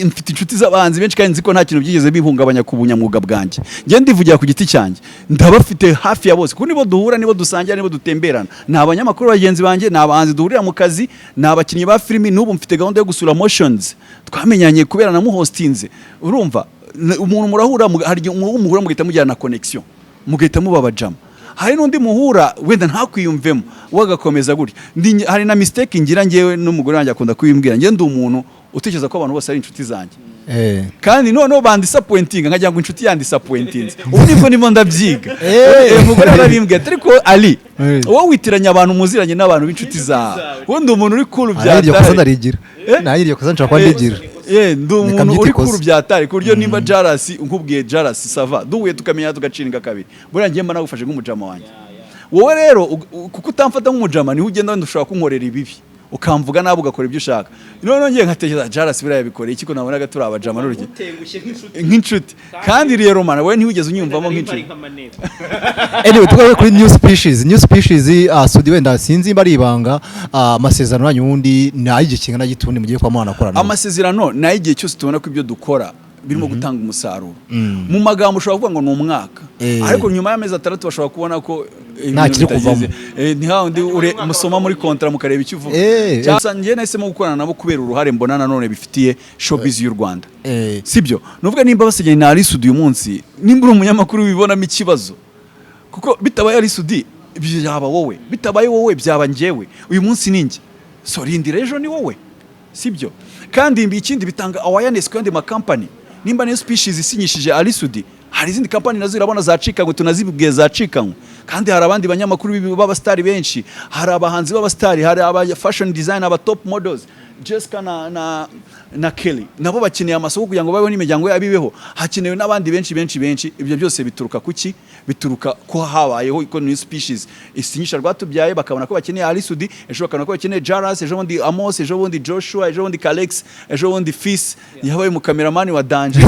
mfite inshuti z'abahanzi benshi kandi nziko nta kintu byigeze bihungabanya ku bunyamwuga bwanjye nge ndivugira ku giti cyanjye ndabafite hafi ya bose kuko nibo duhura nibo dusangira nibo dutemberana ni abanyamakuru bagenzi banjye ni abahanzi duhurira mu kazi ni abakinnyi ba filimi n'ubu mfite gahunda yo gusura Motions twamenyanye kubera na muhostinze urumva umuntu murahura hari umuhura mugahita mujyana na connection mugahita mubabajama hari n'undi muhura wenda ntakwiyumvemo wagakomeza gutya hari na mistake ngira ngewe n'umugore wanjye akunda kubimbwira nge ndi umuntu utekereza ko abantu bose ari inshuti zanjye kandi noneho bandisappointinga nkagira ngo inshuti yandisappointinze ubu nibwo ndimo ndabyiga umugore arabimbwira ariko Ali wowe witiranya abantu muziranye n'abantu b'inshuti zawe wundi umuntu uri cool byatari nayiriye kosa nshaka kwandigira ndi umuntu uri cool byatari kuryo nimba Jarasi nkubwiye Jarasi sava duhuye tukamenya tugacinga kabiri buriya ngiye mba nagufashe nk'umujama wanjye wowe rero kuko utamfata nk'umujama niho ugenda wenda ushobora kunkorera ibibi ukamvuga nabo ugakora ibyo ushaka none ngiye nkatekereza Jarasi biriya bikoreye iki ko nabonaga turi abajama n'urugi nk'inshuti kandi rero mana wowe ntiwigeze unyumvamo nk'inshuti anyway tugaruke kuri new species Sudi wenda sinzi mba ari ibanga amasezerano yanyu wundi nayigiye kingana gitundi mugiye kwa mwana akorana amasezerano nayigiye cyose tubona ko ibyo dukora birimo gutanga umusaruro mu magambo ushobora kuvuga ngo ni umwaka ariko nyuma y'amezi 6 bashobora kubona ko nta kiri kuvamo ni handi musoma muri kontra mukareba icyo uvuga cyangwa ngiye nahisemo gukorana nabo kubera uruhare mbona nanone bifitiye showbiz y'u Rwanda sibyo nuvuga nimba basigaye na Ali Sudi uyu munsi nimba uri umunyamakuru wibonamo ikibazo kuko bitabaye Ali Sudi byaba wowe bitabaye wowe byaba njyewe uyu munsi ninjye so rindira ejo ni wowe sibyo kandi ikindi bitanga awareness kandi ma company nimba New Species isinyishije Ali Sudi hari izindi company nazo irabona zacikanywe tunazibwiye zacikanywe kandi hari abandi banyamakuru b'abastari benshi hari abahanzi b'abastari hari aba fashion designer aba top models Jessica na Kelly nabo bakeneye amasoko kugira ngo babeho n'imiryango yabibeho hakenewe n'abandi benshi ibyo byose bituruka kuki bituruka ko habayeho iko New Species isinyisha rwatubyaye bakabona ko bakeneye Ali Sudi ejo bakabona ko bakeneye Jaras ejo bundi Amos ejo bundi Joshua ejo bundi Kalex ejo bundi Fis yabaye mu cameraman wa Danger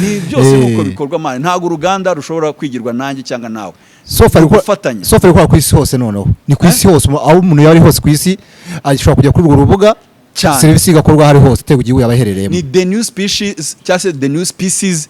ni byose nuko bikorwa mane ntago uruganda rushobora kwigirwa nanjye cyangwa nawe Sofa gukora ku isi hose noneho ni ku isi hose aho umuntu yari hose ku isi ashobora kujya kuri urwo rubuga serivisi igakorwa hari hose utego igihugu yabaherereyemo ni The New Species cyangwa The New Species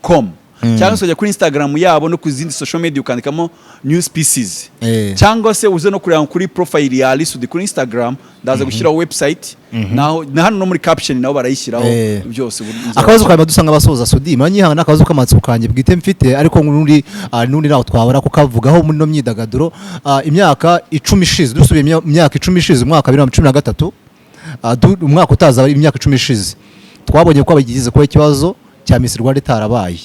@com cyangwa se ujya kuri Instagram yabo no ku zindi social media ukandikamo New Species cyangwa se uze no kureba kuri profile ya Ali Sudi kuri Instagram ndaza gushyiraho website naho na hano no muri caption naho barayishyiraho byose akabazo kaba dusanga abasoza Sudi manyihanga nakabazo k'amatsiko kanje bwite mfite ariko nundi naho twabona ko kavugaho muri no myidagaduro imyaka 10 ishize dusubiye imyaka 10 ishize umwaka 2013 umwaka utaza imyaka 10 ishize twabonye ko abagize ko ikibazo cya Miss Rwanda itarabaye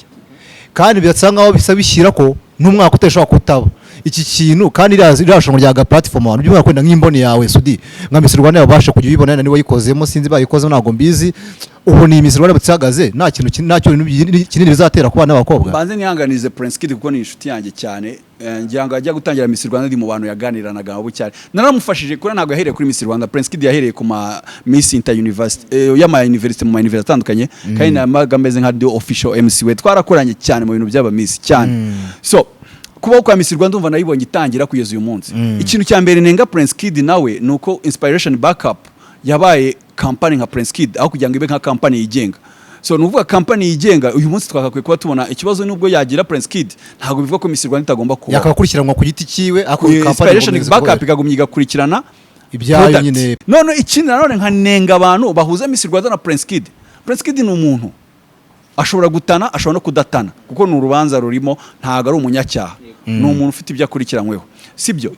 kandi byasanga aho bisa bishyira ko n'umwaka uteshobora kutaba iki kintu kandi irashonga rya platform abantu byumva kwenda nk'imboni yawe Sudi nka Miss Rwanda yabasha kujya ubibona niwe yikozemo sinzi bayikoze ntago mbizi ubu ni Miss Rwanda butsagaze nta kintu kinini bizatera ku bana b'abakobwa banze nihanganize Prince Kid kuko ni inshuti yanjye cyane ngira ngo ajya gutangira Miss Rwanda ndi mu bantu yaganiranaga abo cyane naramufashije kuri ntago yahereye kuri Miss Rwanda Prince Kid yahereye ku ma Miss Inter University y'ama university mu university atandukanye kandi namagameze nka the official MC we twarakoranye cyane mu bintu by'aba Miss cyane so kuba kwa Miss Rwanda umva nayibonye itangira kugeza uyu munsi ikintu cya mbere nenga Prince Kid nawe nuko Inspiration Backup yabaye company nka Prince Kid aho kugira ngo ibe nka company yigenga so nuvuga company yigenga uyu munsi twakakwiye kuba tubona ikibazo nubwo yagira Prince Kid ntago bivuga ko Miss Rwanda itagomba kuba yakakurikiranwa ku giti kiwe ako Inspiration Backup igagumya igakurikirana ibyayo nyine none ikindi nanone nka nenga abantu bahuza Miss Rwanda na Prince Kid ni umuntu ashobora gutana ashobora no kudatana kuko ni urubanza rurimo ntago ari umunyacyaha ni umuntu ufite ibyo akurikiranyweho sibyo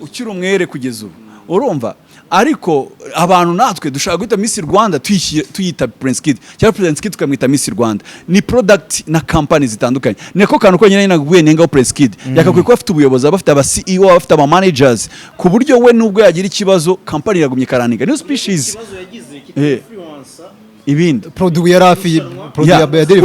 ukiri umwere kugeza ubu urumva ariko abantu natwe dushaka guhita Miss Rwanda tuyita Prince Kid cyangwa Prince Kid tukamwita Miss Rwanda ni product na company zitandukanye niko kantu ko nyine naguye nenga Prince Kid yakakwiye ko afite ubuyobozi abafite aba CEO abafite aba managers ku buryo we nubwo yagira ikibazo company yagumye karaniga new species ibindi produit yari hafi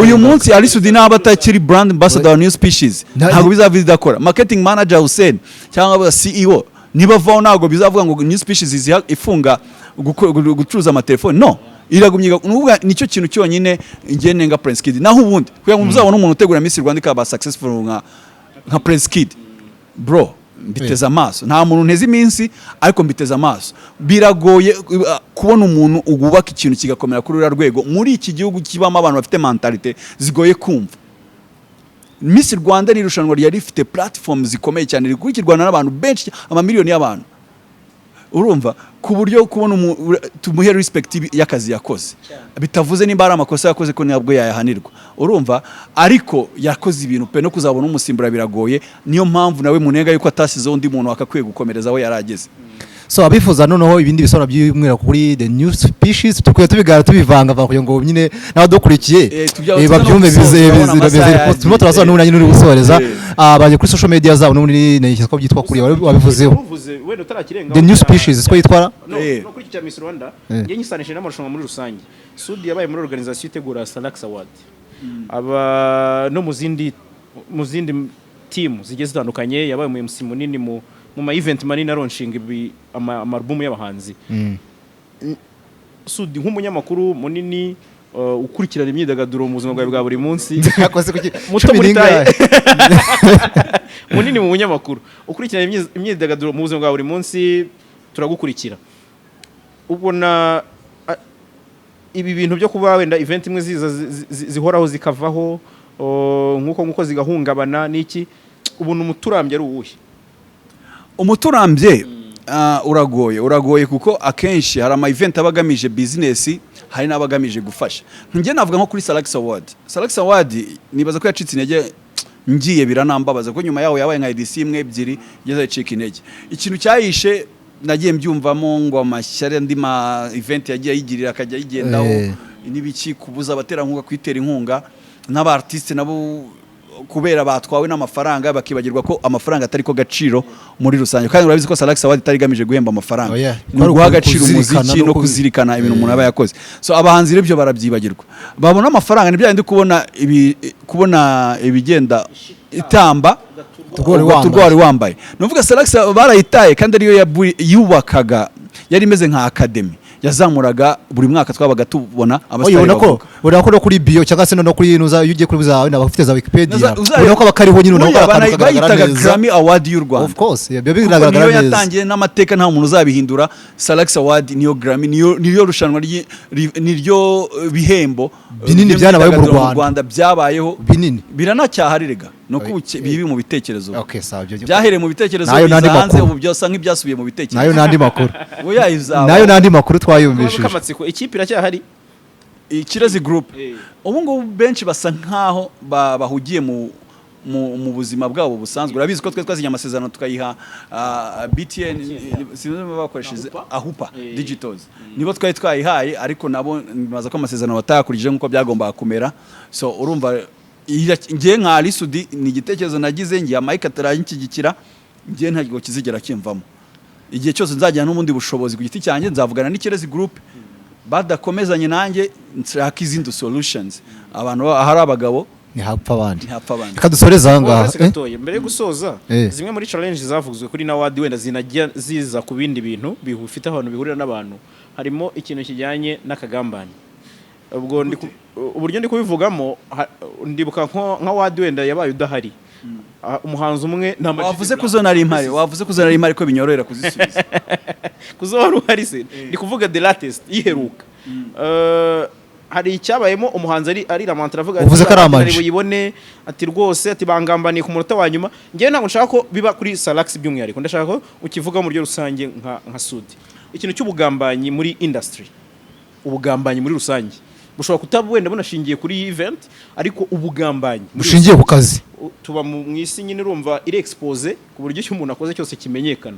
uyu munsi Ali Sudi naba atakiri brand ambassador new species ntabwo bizava idakora marketing manager Hussein cyangwa CEO niba vaho ntabwo bizavuga ngo new species ifunga gucuruza amatelefone no iragumye nuvuga nicyo kintu cyonyine ngene nga Prince Kid naho ubundi kugira ngo muzabone umuntu utegura Miss Rwanda ikaba successful nka Prince Kid bro mbiteza amaso nta muntu nteze iminsi ariko mbiteza amaso biragoye kubona umuntu ugubaka ikintu kigakomera kuri ura rwego muri iki gihugu kibamo abantu bafite mentalite zigoye kumva Miss Rwanda ni irushanwa ryari rifite platform zikomeye cyane rikurikirwana n'abantu benshi amamiliyoni y'abantu urumva ku buryo kubona tumuhe respect y'akazi yakoze bitavuze nimba ari amakosa yakoze ko nabwo yayahanirwa urumva ariko yakoze ibintu pe no kuzabona umusimbura biragoye niyo mpamvu nawe munenga yuko atasizeho undi muntu akakwiye gukomereza aho yarageze so abifuza noneho ibindi bisobanuro by'umwera kuri the new species tukwiye tubigara tubivanga kugira ngo nyine n'abadukurikiye babyumve bizeye turimo turasaba n'ubu nyine uri gusoreza baje kuri social media zabo n'ubundi n'icyo byitwa kuri wabivuzeho the new species ko yitwara no kuri cya Miss Rwanda ngiye nyisanisha n'amarushanwa muri rusange Sudi yabaye muri organisation itegura Salax Award aba no mu zindi team zigiye zitandukanye yabaye mu MC munini mu ma event manini launching amalbum y'abahanzi Sudi nk'umunyamakuru munini ukurikirana imyidagaduro mu buzima bwawe bwa buri munsi muto muri taye munini mu munyamakuru ukurikirana imyidagaduro mu buzima bwa buri munsi turagukurikira ubona ibi bintu byo kuba wenda event imwe zihoraho zikavaho nkuko zigahungabana niki ubona umuturambye ari uwuhe umuturambye uragoye kuko akenshi hari ama event abagamije business hari n'abagamije gufasha nge navuga nko kuri Salax Award nibaza ko yacitse intege ngiye biranambabaza ko nyuma yaho yabaye nka edisi imwe ebyiri igeze icika intege ikintu cyayishe nagiye mbyumvamo ngo amashyari andi ma event yagiye yigirira akajya yigendaho n'ibiki kubuza abaterankunga kwitera inkunga n'aba artiste nabo kubera batwawe n'amafaranga bakibagirwa ko amafaranga atari ko gaciro muri rusange kandi urabizi ko Salax Award itari gamije guhemba amafaranga no guha agaciro umuziki no kuzirikana ibintu umuntu aba yakoze so abahanzi rero byo barabyibagirwa babona amafaranga nibyo ndi kubona ibigenda itamba tugori wambaye nuvuga Salax barayitaye kandi ariyo yubakaga yari imeze nka academy yazamuraga buri mwaka twabaga tubona abasitari ubona ko no kuri bio cyangwa se no kuri nuza yugiye kuri zawe n'abafite za Wikipedia ubona ko bakariho nyine no bayitaga Grammy Award y'u Rwanda of course bigaragara neza niyo yatangiye n'amateka nta muntu uzabihindura Salax Award niyo Grammy niyo rushanwa niryo bihembo binini byanabaye mu Rwanda byabayeho binini biranacyaharirega no bibi mu bitekerezo okay sawa byahereye mu bitekerezo bizahanze ubu byose nk'ibyasubiye mu bitekerezo nayo nandi makuru twayumvishije amatsiko ikipe iracyahari Kirezi Group ubu ngubu benshi basa nkaho bahugiye mu buzima bwabo busanzwe urabizi ko twe twazinye amasezerano tukayiha BTN sinzi bakoresheje Ahupa Digitals nibo twari twayihaye ariko nabo nibaza ko amasezerano batayakurije nkuko byagomba kumera so urumva ngiye nka Ali Sudi ni igitekerezo nagize ngiye Mike atarayinshyigikira ngiye ntago kizigera kimvamo igihe cyose nzajyana n'ubundi bushobozi ku giti cyanjye nzavugana n'Ikirezi Group badakomezanye nanjye nshaka izindi solutions abantu ahari abagabo ntihapfa abandi kadusoreza ahangaha mbere yo gusoza zimwe muri challenge zavuguzwe kuri Nawadi wenda zinajya ziza ku bindi bintu bifite abantu bihurira n'abantu harimo ikintu kijyanye n'akagambane ubwo uburyo ndi kubivugamo ndibuka nka Wadi wenda yabaye udahari umuhanzi umwe wavuze kuzonari impari ko binyorohera kuzisubiza kuzora uhari se ndi kuvuga the latest yiheruka hari icyabayemo umuhanzi ari ramantra avuga ati buyibone ati rwose ati bangambaniye ku munota wa nyuma ngiye ntabwo nshaka ko biba kuri Salax by'umwihariko ndashaka ko ukivuga mu ryo rusange nka Sudi ikintu cy'ubugambanyi muri industry ubugambanyi muri rusange bushobora kutaba wenda bunashingiye kuri event ariko ubugambanyi bushingiye ku kazi tuba mu isi nyine urumva iri expose ku buryo icyo umuntu akoze cyose kimenyekana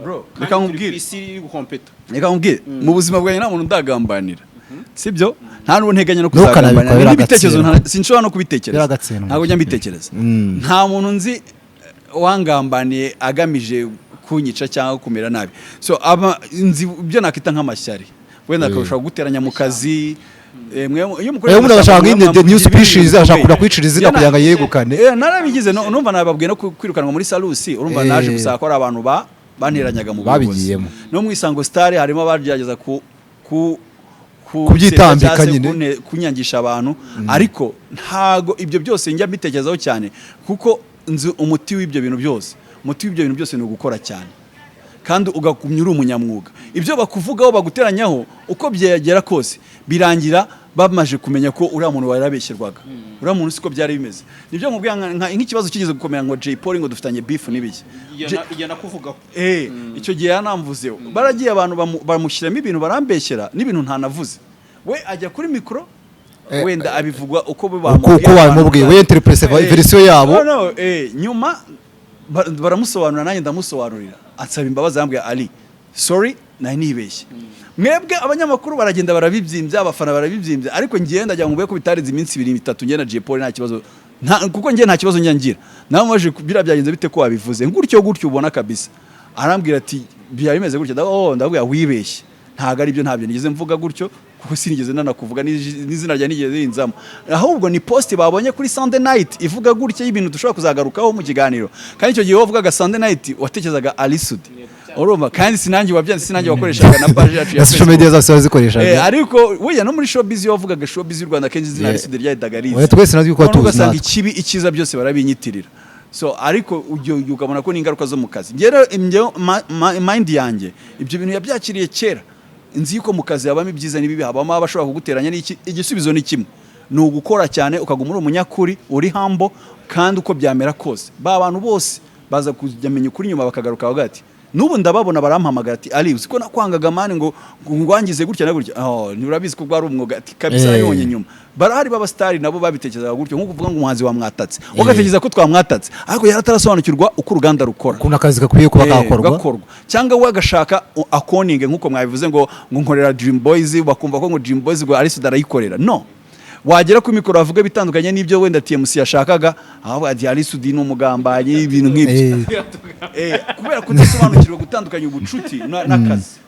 bro Kandi reka turi nkubwire ku isi iri gukompeta. reka nkubwire mu buzima bwanjye nta muntu ndagambanira sibyo nta n'uwo nteganya no Ntukanabikora, kuzagambanira n'ibitekerezo biragatsindwa. sinshobora no kubitekereza Biragatsindwa. ntabwo njya mbitekereza nta muntu nzi wangambaniye agamije kunyica cyangwa kumera nabi so nzi ibyo nakita nk'amashyari wenda akarushaho guteranya mu kazi umuntu agashaka nk'indi new species ashaka kwicira izina kugira ngo yegukane narabigize numva nababwiye no kwirukanwa muri salusi urumva naje gusaba ko ari abantu banteranyaga mu buyobozi no mu Isango Star harimo abagerageza kubyitambika nyine kunyangisha abantu ariko ntago ibyo byose njya mbitekerezaho cyane kuko nzi umuti w'ibyo bintu byose ni ugukora cyane kandi ugagumya uri umunyamwuga ibyo bakuvugaho baguteranyaho uko byagera kose birangira bamaje kumenya ko uriya muntu warabeshyerwaga uriya muntu siko byari bimeze nibyo nkubwira nk'ikibazo kigeze gukomera ngo Jay Polly ngo dufitanye beef n'ibiki Ijya nakuvugaho icyo gihe yanamvuzeho baragiye abantu bamushyiramo ibintu barambeshyera n'ibintu ntanavuze we ajya kuri mikoro wenda abivugwa uko bamubwiye we interprete version yabo nyuma baramusobanura nanjye ndamusobanurira ansaba imbabazi yambwiye Ali sorry nari nibeshye mwebwe abanyamakuru baragenda barabibyimbya abafana barabibyimbya ariko ngiye ndajya ngo ko bitarenze iminsi 2-3 ngiye na Jay Polly nta kibazo kuko ngiye nta kibazo ngira nawe maje bira byagenze bite ko wabivuze gutyo ubona kabisa arambwira ati byari bimeze gutyo ndavuga wibeshye ntago ari byo ntabyo nigeze mvuga gutyo kuko sinigeze nanakuvuga n'izina rya nigeze yinzamo ahubwo ni post babonye kuri Sunday night ivuga gutyo y'ibintu dushobora kuzagarukaho mu kiganiro kandi icyo gihe wavugaga Sunday night watekerezaga Ali Sudi urumva kandi sinangi wakoreshaga na page yacu ya social media zose bazikoreshaga ariko weya no muri showbiz wavugaga showbiz y'u Rwanda kenshi izina Ali Sudi ryahitaga riza twese nazwi ko tugasanga ikibi ikiza byose barabinyitirira so ariko ukabona ko ni ingaruka zo mu kazi ngero mind yanjye ibyo bintu yabyakiriye kera nzi yuko mu kazi habamo ibyiza n'ibibi habamo abashobora kuguteranya igisubizo ni kimwe ni ugukora cyane ukaguma uri umunyakuri uri humble kandi uko byamera kose abantu bose baza kujyamenya ukuri nyuma bakagaruka bagati nubu ndababona barampamagara ati Ali uziko nakwangaga mani ngo ngwangize gutya na gutya nturabizi ko bwari umwuga ati kabisa yonye nyuma barahari baba star nabo babitekerezaga gutyo nko kuvuga ngo umuhanzi wa mwatatse ugatekereza ko twamwatatse ariko yaratarasobanukirwa uko uruganda rukora kuna kazi gakwiye kuba gakorwa cyangwa we agashaka akoninge nkuko mwabivuze ngo nkorera Dream Boys bakumva ko ngo Dream Boys ngo ari Sudara yikorera no wagera ku mikoro avuga bitandukanye n'ibyo wenda TMC yashakaga aho Ali Sudi n'umugambanyi ibintu nk'ibyo kubera kudasobanukirwa gutandukanya ubucuti n'akazi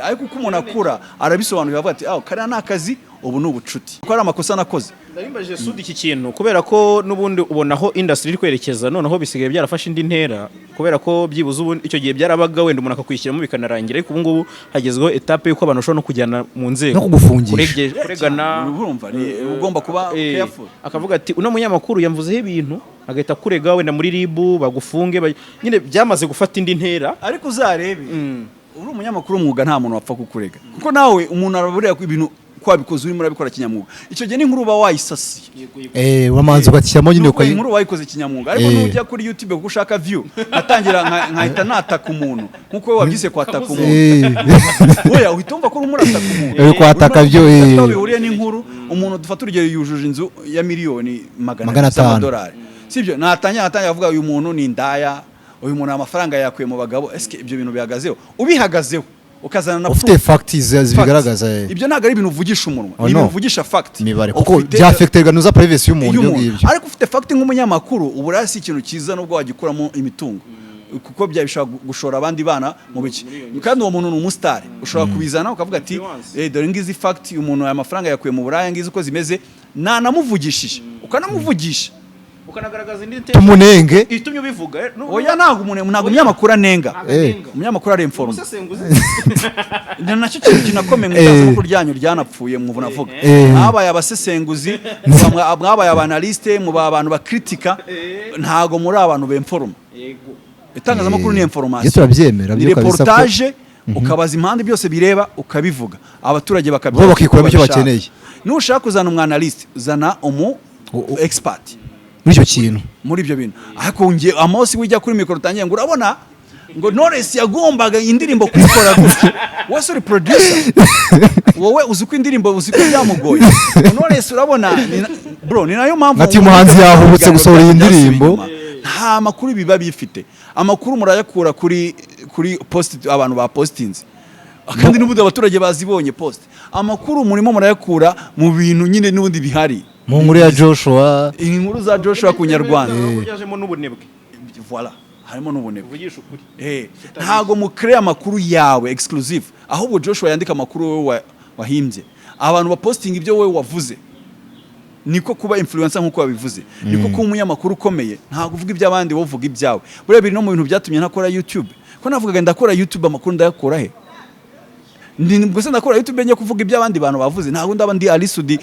ariko uko umuntu akura arabisobanurira avuga ati kariya ni akazi ubu ni ubucuti ko ari amakosa nakoze narimbaje Sudi iki kintu kubera ko n'ubundi ubona aho industry iri kwerekeza noneho bisigaye byarafashe indi ntera kubera ko byibuze ubu icyo gihe byarabaga wenda umuntu akakwishyiramo bikanarangira ariko ubu ngubu hagezweho etape y'uko abantu bashobora no kujyana mu nzego no kugufungisha kuregana urumva ugomba kuba careful akavuga ati uno munyamakuru yamvuzeho ibintu agahita kurega wenda muri RIB bagufunge nyine byamaze gufata indi ntera ariko uzarebe uri umunyamakuru umwuga nta muntu wapfa kukurega kuko nawe umuntu araburira ibintu kwabikoze urimo urabikora kinyamwuga icyo gihe ni nkuru ba wayisasiye wamanze ugatishyamo nyine uko inkuru wayikoze kinyamwuga ariko nujya kuri YouTube kuko ushaka view atangira nkahita nataka umuntu nkuko we wabyise kwataka umuntu oya uhita umva ko urimo urataka umuntu kwataka byo bihuriye n'inkuru umuntu dufata urugero yujuje inzu ya miliyoni 500 z'amadolari sibyo natangira avuga uyu muntu ni indaya uyu muntu amafaranga yakuye mu bagabo eske ibyo bintu bihagazeho ubihagazeho ukazana na ufite facts zibigaragaza ibyo ntago ari ibintu uvugisha umunwa ni ibintu uvugisha fact kuko byafectega nuza privacy y'umuntu ngibyo ariko ufite fact nk'umunyamakuru uburasi ikintu kiza nubwo wagikuramo imitungo kuko byabishaka gushora abandi bana mu biki kandi uwo muntu ni umustar ushobora kubizana ukavuga ati dore ngizi fact umuntu aya mafaranga yakuye mu buraya ngizi uko zimeze namuvugishije ukanamuvugisha ukanagaragaza indi tumunenge itumye ubivuga oya ntago umunyamakuru anenga umunyamakuru ari informe nacyo kintu kinakomeye mu itangazamakuru ryanyu ryanapfuye mu vunavuga mwabaye abasesenguzi mwabaye abanaliste mu abantu bakritika ntago muri abantu b'informe itangazamakuru ni information turabyemera ni reportage ukabaza impande byose bireba ukabivuga abaturage bo bakikuramo icyo bakeneye nushaka kuzana umwanaliste uzana expert muri ibyo bintu ariko ngiye amosi wijya kuri mikoro utangiye ngo urabona ngo Knowless yagombaga indirimbo kuyikora gutya wese uri producer wowe uzi ko indirimbo uzi ko byamugoye Knowless urabona bro ni nayo mpamvu ati umuhanzi yahubutse gusohora iyi ndirimbo nta makuru biba bifite amakuru murayakura kuri post abantu ba postinze kandi n'ubundi abaturage bazibonye post amakuru murimo murayakura mu bintu nyine n'ubundi bihari mu nkuru ya Joshua inkuru za Joshua ku Nyarwanda yajemo n'ubunebwe voilà harimo n'ubunebwe uvugisha ukuri ntago mu create amakuru yawe exclusive ahubwo Joshua yandika amakuru wowe wahimbye abantu ba posting ibyo wowe wavuze niko kuba influencer nkuko babivuze niko kuba umunyamakuru ukomeye ntago uvuga iby'abandi wowe uvuga ibyawe buriya biri no mu bintu byatumye ntakora YouTube ko navugaga ndakora YouTube amakuru ndayakora he gusa ndakora YouTube njye kuvuga iby'abandi bantu bavuze ntago ndaba ndi Ali Sudi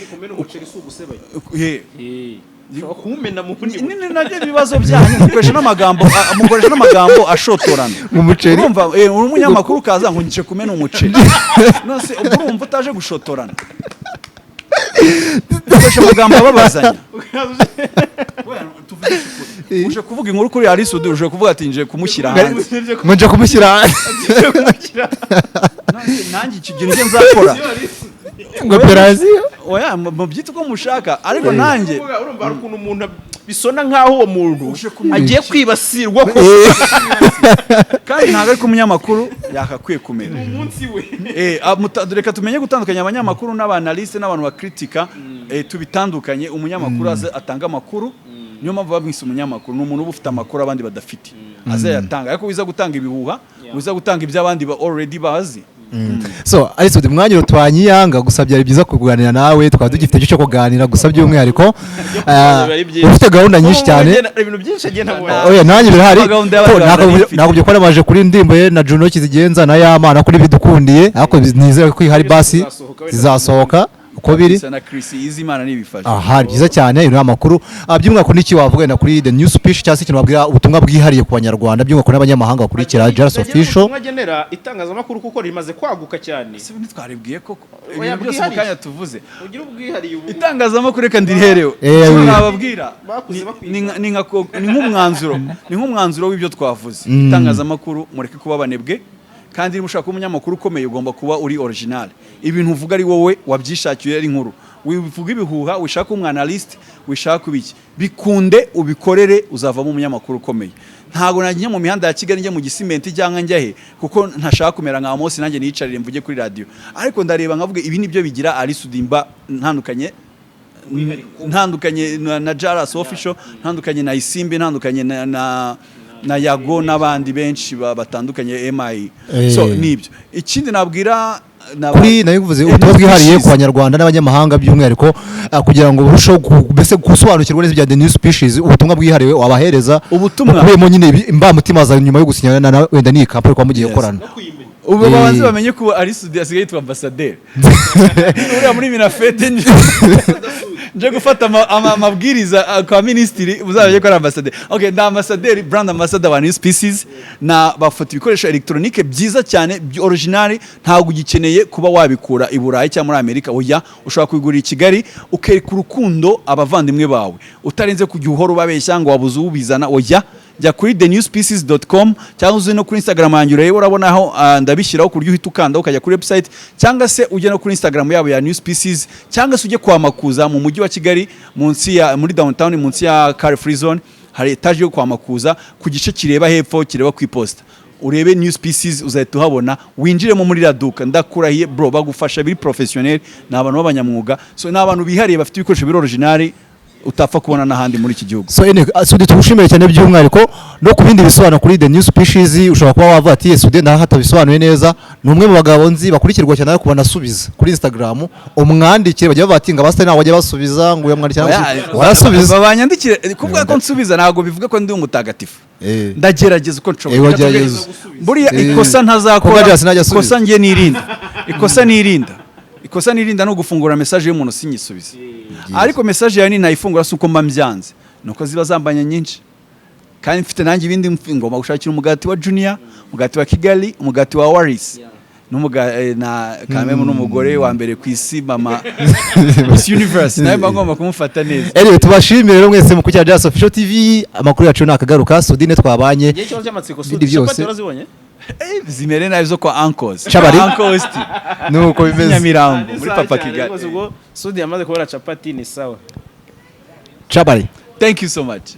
kumena mu bundi nini najye ibibazo byanyu mukoresha n'amagambo ashotorana umuceri urumva umunyamakuru kaza ngo ngiye kumena umuceri nose urumva utaje gushotorana ukoresha amagambo ababazanya uje kuvuga inkuru kuri Ali Sudi uje kuvuga ati nje kumushyira hanze nje kumushyira hanze nanjye iki kintu nzakora ngo operasiyo oya mu byitwa ko mushaka ariko nanjye urumva ari ukuntu umuntu bisona nkaho uwo muntu agiye kwibasirwa kandi ntabwo ari ko umunyamakuru yakakwiye kumera umunsi we reka tumenye gutandukanya abanyamakuru n'abanaliste n'abantu bakritika tubitandukanye umunyamakuru atanga amakuru niyo mpamvu bamwise umunyamakuru ni umuntu uba ufite amakuru abandi badafite azayatanga ariko wiza gutanga ibihuha wiza gutanga iby'abandi ba already bazi so Alisudi mwanya twanyiyanga gusa byari byiza kuganira nawe twaba dugifite cyo kuganira gusa by'umwihariko ufite gahunda nyinshi cyane ibintu byinshi agenda oya nanjye birahari ntabwo byo kwaramaje kuri ndimbo ye na Juno Kizigenza na Yamana kuri bidukundiye ariko nizere ko ihari basi zizasohoka uko biri sana Chris Izimana nibifasha aha byiza cyane ino amakuru by'umwaka niki wavuga na kuri the new speech cyangwa se ikintu babwira ubutumwa bwihariye ku banyarwanda by'umwaka n'abanyamahanga bakurikira Just Official mwagenera itangazamakuru kuko rimaze kwaguka cyane se ntitwaribwiye koko ibintu byose mu kanya tuvuze ugira ubwihariye ubu itangazamakuru reka ndiriherewe nababwira ni nk'umwanzuro w'ibyo twavuze itangazamakuru mureke kuba banebwe kandi niba ushaka umunyamakuru ukomeye ugomba kuba uri original ibintu uvuga ari wowe wabyishakiye ari inkuru wivuga ibihuha wishaka umwanaliste wishaka ibiki bikunde ubikorere uzavamo umunyamakuru ukomeye ntago najye mu mihanda ya Kigali njye mu gisimenti cyangwa njyahe kuko ntashaka kumera nka Amos nanjye niyicarire mvuge kuri radio ariko ndareba nkavuga ibi nibyo bigira Ali Sudimba ntandukanye na Just Official ntandukanye na Isimbi ntandukanye na Yago n'abandi benshi batandukanye MI so nibyo ikindi nabwira kuri nabivuze ubutumwa bwihariye ku banyarwanda n'abanyamahanga by'umwihariko kugira ngo burusheho mbese gusobanukirwa neza bya the new species ubutumwa bwihariye wabahereza ukubiyemo nyine imbamutima za nyuma yo gusinyana na wenda ni kampani kwa mugiye korana ubu babanze bamenye ko Ali Sudi asigaye yitwa ambassadeur uriya muri Minafete nje gufata amabwiriza kwa ministry uzabye ko ari ambassadeur okay nda ambassadeur brand ambassador wa new species na bafata ibikoresho electronique byiza cyane original ntago ugikeneye kuba wabikura i Burayi cyangwa muri Amerika oya ushobora kwigurira i Kigali ukereka urukundo abavandimwe bawe utarenze kujya uhora ubabeshya ngo wabuze ubizana oya jya kuri thenewspecies.com cyangwa uzi no kuri Instagram yanjye urebe urabonaho ndabishyiraho ku buryo uhita ukanda ukajya kuri website cyangwa se ujye no kuri Instagram yabo ya New Species cyangwa se ujye kwa Makuza mu mujyi wa Kigali munsi ya muri downtown munsi ya Car Free Zone hari etage yo kwa Makuza ku gice kireba hepfo kireba ku iposta urebe New Species uzahita uhabona winjiremo muri raduka ndakurahiye bro bagufasha biri professionnel n'abantu b'abanyamwuga so n'abantu bihariye bafite ibikoresho biri original utapfa kubona n'ahandi muri iki gihugu Sudi tugushimire cyane by'umwihariko no ku bindi bisobanuro kuri the new species ushobora kuba wavuga ati Sudi hatabisobanuye neza ni umwe mu bagabo nzi bakurikirwa cyane ariko banasubiza kuri Instagram umwandikire bajya babatinga basta nawe bajya basubiza ngo uyamwandikira warasubiza babanyandikire kuvuga ko nsubiza ntago bivuga ko ndi umutagatifu ndagerageza uko nshoboye buriya ikosa ntazakora ikosa ngiye nirinda ikosa nirinda no gufungura message y'umuntu sinyisubize ariko message yawe ninayifungura suko mba mbyanze nuko ziba zambanye nyinshi kandi mfite nanjye ibindi ngoma gushakira umugati wa Junior umugati wa Kigali umugati wa Waris na kamemo n'umugore wa mbere ku isi mama Miss Universe naye ngomba kumufata neza tubashimire rero mwese mu kujya Just Official TV amakuru yacu nakagaruka Sudine twabanye bindi byose zimere nayo zo kwa Uncles Uncles nuko bimeze Nyamirambo muri Papa Kigali Sudi yamaze kubona capati ni sawa Chabari thank you so much